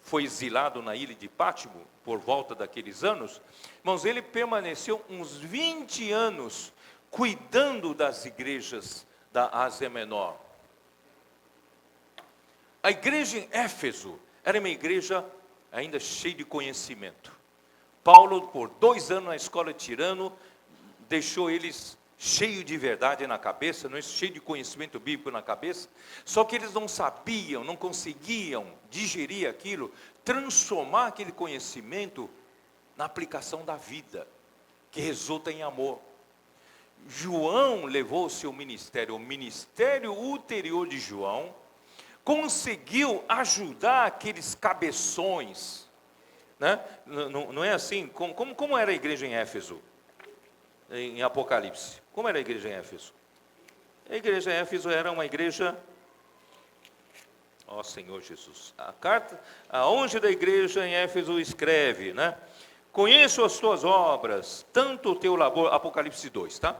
foi exilado na ilha de Pátimo, por volta daqueles anos, irmãos, ele permaneceu uns 20 anos cuidando das igrejas da Ásia Menor. A igreja em Éfeso era uma igreja ainda cheia de conhecimento. Paulo, por 2 anos na escola de Tirano, deixou eles cheios de verdade na cabeça, não é? Cheio de conhecimento bíblico na cabeça, só que eles não sabiam, não conseguiam digerir aquilo, transformar aquele conhecimento na aplicação da vida, que resulta em amor. João levou o seu ministério, o ministério ulterior de João, conseguiu ajudar aqueles cabeções, né? Não é assim? Como era a igreja em Éfeso, em Apocalipse? Como era a igreja em Éfeso? A igreja em Éfeso era uma igreja, ó Senhor Jesus, a carta, a anjo da igreja em Éfeso escreve, né? Conheço as tuas obras, tanto o teu labor, Apocalipse 2, tá?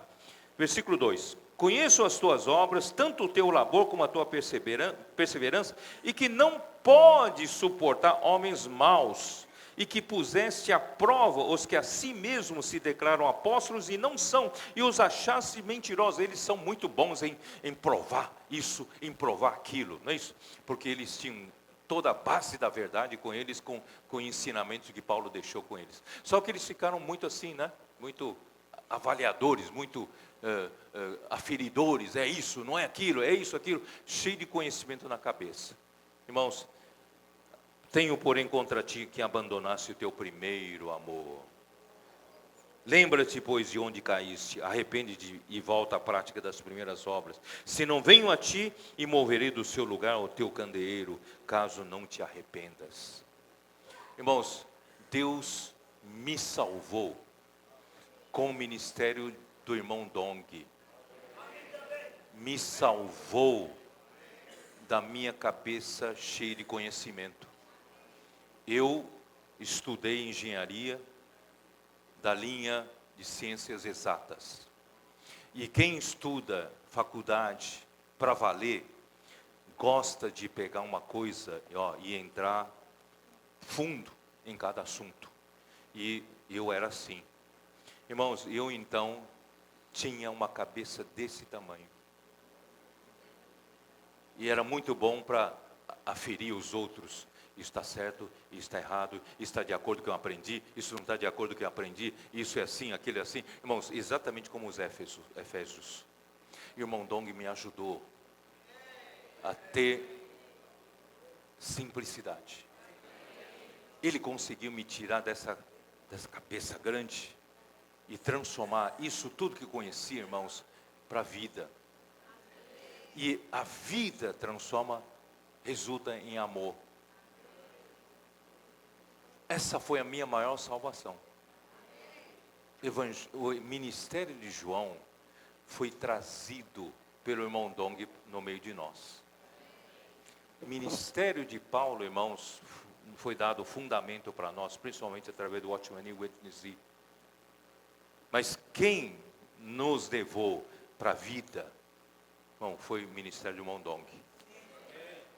Versículo 2: conheço as tuas obras, tanto o teu labor como a tua perseverança, e que não podes suportar homens maus, e que puseste à prova os que a si mesmos se declaram apóstolos e não são, e os achaste mentirosos. Eles são muito bons em provar isso, em provar aquilo, não é isso? Porque eles tinham toda a base da verdade com eles, com o ensinamento que Paulo deixou com eles. Só que eles ficaram muito assim, né? Muito avaliadores, muito aferidores, é isso, não é aquilo, é isso, aquilo, cheio de conhecimento na cabeça. Irmãos, tenho porém contra ti que abandonaste o teu primeiro amor. Lembra-te, pois, de onde caíste, arrepende-te e volta à prática das primeiras obras. Se não venho a ti, e moverei do seu lugar o teu candeeiro, caso não te arrependas. Irmãos, Deus me salvou com o ministério do irmão Dong. Me salvou da minha cabeça cheia de conhecimento. Eu estudei engenharia da linha de ciências exatas. E quem estuda faculdade para valer, gosta de pegar uma coisa e entrar fundo em cada assunto. E eu era assim. Irmãos, eu então tinha uma cabeça desse tamanho. E era muito bom para aferir os outros. Isso está certo, isso está errado, isso está de acordo com o que eu aprendi, isso não está de acordo com o que eu aprendi, isso é assim, aquilo é assim. Irmãos, exatamente como os Efésios. E o irmão Dong me ajudou a ter simplicidade. Ele conseguiu me tirar dessa cabeça grande e transformar isso tudo que conhecia, irmãos, para a vida. E a vida resulta em amor. Essa foi a minha maior salvação. O ministério de João foi trazido pelo irmão Dong no meio de nós. O ministério de Paulo, irmãos, foi dado fundamento para nós, principalmente através do Watchman e Witness. Mas quem nos levou para a vida, bom, foi o ministério de irmão Dong.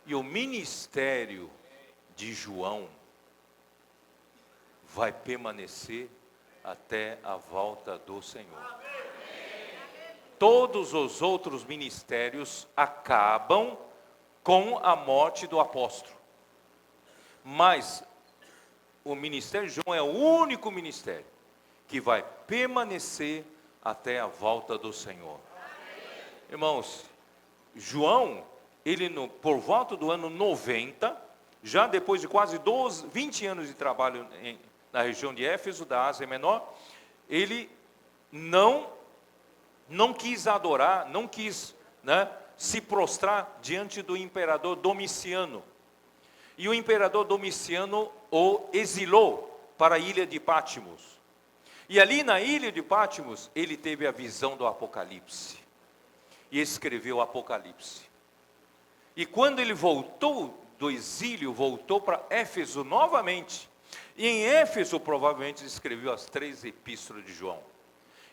E o ministério de João vai permanecer até a volta do Senhor. Todos os outros ministérios acabam com a morte do apóstolo. Mas o ministério de João é o único ministério que vai permanecer até a volta do Senhor. Irmãos, João, por volta do ano 90, já depois de quase 20 anos de trabalho na região de Éfeso, da Ásia Menor, ele não quis adorar, não quis se prostrar diante do imperador Domiciano. E o imperador Domiciano o exilou para a ilha de Patmos. E ali na ilha de Patmos, ele teve a visão do Apocalipse. E escreveu o Apocalipse. E quando ele voltou do exílio, voltou para Éfeso novamente. E em Éfeso, provavelmente, escreveu as 3 epístolas de João.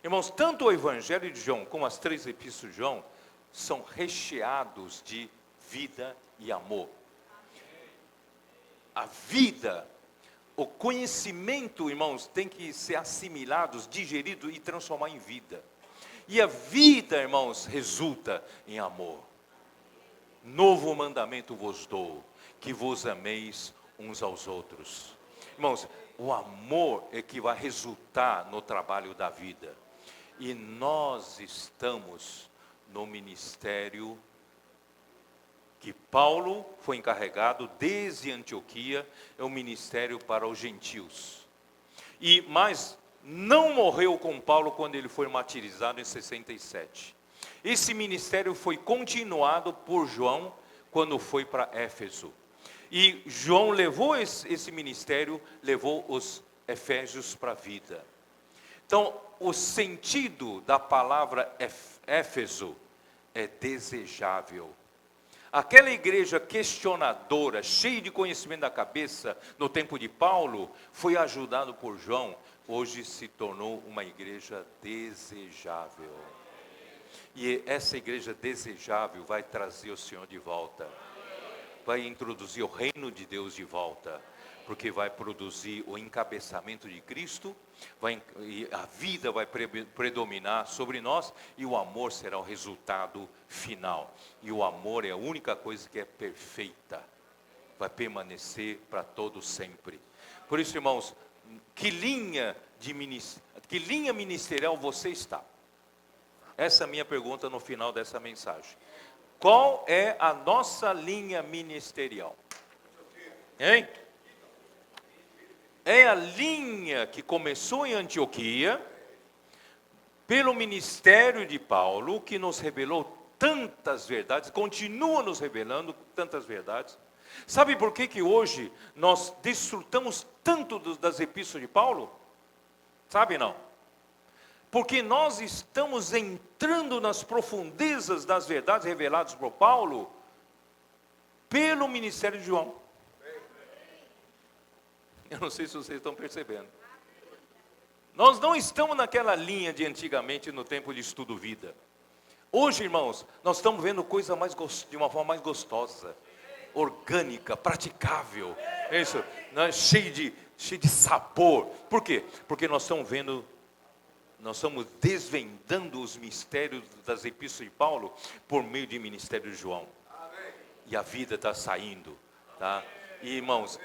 Irmãos, tanto o Evangelho de João como as 3 epístolas de João são recheados de vida e amor. A vida, o conhecimento, irmãos, tem que ser assimilado, digerido e transformar em vida. E a vida, irmãos, resulta em amor. Novo mandamento vos dou, que vos ameis uns aos outros. Irmãos, o amor é que vai resultar no trabalho da vida. E nós estamos no ministério que Paulo foi encarregado desde Antioquia, é o ministério para os gentios. Mas não morreu com Paulo quando ele foi martirizado em 67. Esse ministério foi continuado por João quando foi para Éfeso. E João levou esse ministério, levou os Efésios para a vida. Então, o sentido da palavra Éfeso é desejável. Aquela igreja questionadora, cheia de conhecimento da cabeça, no tempo de Paulo, foi ajudado por João, hoje se tornou uma igreja desejável. E essa igreja desejável vai trazer o Senhor de volta. Vai introduzir o reino de Deus de volta. Porque vai produzir o encabeçamento de Cristo, e a vida vai predominar sobre nós, e o amor será o resultado final. E o amor é a única coisa que é perfeita, vai permanecer para todo sempre. Por isso, irmãos, que linha ministerial você está? Essa é a minha pergunta no final dessa mensagem. Qual é a nossa linha ministerial? Hein? É a linha que começou em Antioquia, pelo ministério de Paulo, que nos revelou tantas verdades, continua nos revelando tantas verdades. Sabe por que hoje nós desfrutamos tanto das epístolas de Paulo? Sabe não? Porque nós estamos entrando nas profundezas das verdades reveladas por Paulo, pelo ministério de João. Eu não sei se vocês estão percebendo. Nós não estamos naquela linha de antigamente no tempo de estudo vida. Hoje, irmãos, nós estamos vendo coisa de uma forma mais gostosa, orgânica, praticável. Isso, né? cheio de sabor. Por quê? Porque nós estamos desvendando os mistérios das epístolas de Paulo por meio de ministério de João. E a vida está saindo, tá? E, irmãos,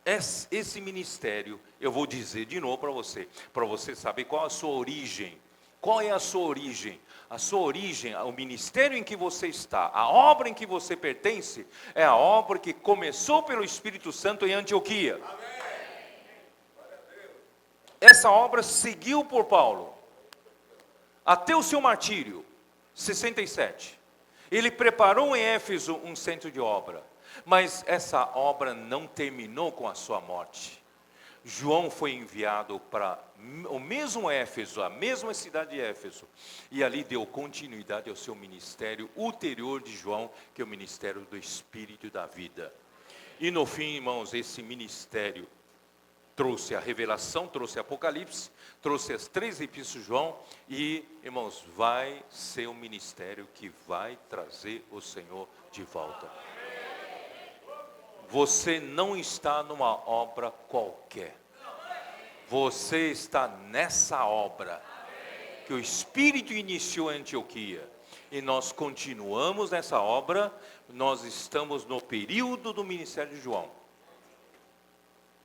esse ministério, eu vou dizer de novo para você saber qual a sua origem. Qual é a sua origem? A sua origem, o ministério em que você está, a obra em que você pertence, é a obra que começou pelo Espírito Santo em Antioquia. Essa obra seguiu por Paulo, até o seu martírio, 67. Ele preparou em Éfeso um centro de obra, mas essa obra não terminou com a sua morte. João foi enviado para o mesmo Éfeso, a mesma cidade de Éfeso, e ali deu continuidade ao seu ministério ulterior de João, que é o ministério do Espírito e da vida. E no fim, irmãos, esse ministério trouxe a revelação, trouxe Apocalipse, trouxe as 3 epístolas de João, e, irmãos, vai ser um ministério que vai trazer o Senhor de volta. Você não está numa obra qualquer. Você está nessa obra que o Espírito iniciou em Antioquia. E nós continuamos nessa obra. Nós estamos no período do ministério de João.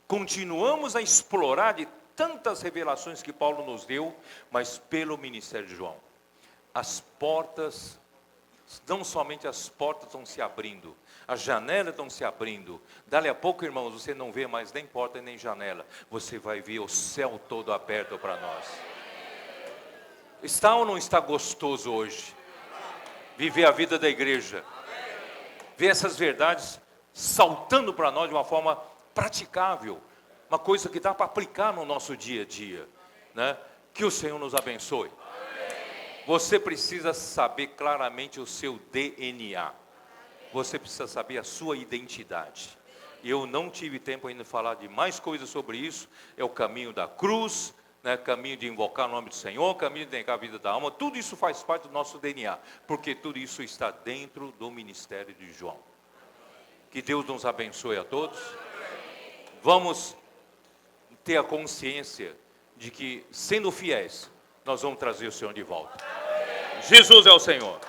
Continuamos a explorar de tantas revelações que Paulo nos deu, mas pelo ministério de João. As portas, não somente as portas estão se abrindo, as janelas estão se abrindo. Dali a pouco, irmãos, você não vê mais nem porta nem janela. Você vai ver o céu todo aberto para nós. Está ou não está gostoso hoje? Viver a vida da igreja. Ver essas verdades saltando para nós de uma forma praticável. Uma coisa que dá para aplicar no nosso dia a dia, né? Que o Senhor nos abençoe. Você precisa saber claramente o seu DNA. Você precisa saber a sua identidade. Eu não tive tempo ainda de falar de mais coisas sobre isso. É o caminho da cruz, né? Caminho de invocar o nome do Senhor, caminho de negar a vida da alma. Tudo isso faz parte do nosso DNA, porque tudo isso está dentro do ministério de João. Que Deus nos abençoe a todos. Vamos ter a consciência de que, sendo fiéis, nós vamos trazer o Senhor de volta. Jesus é o Senhor.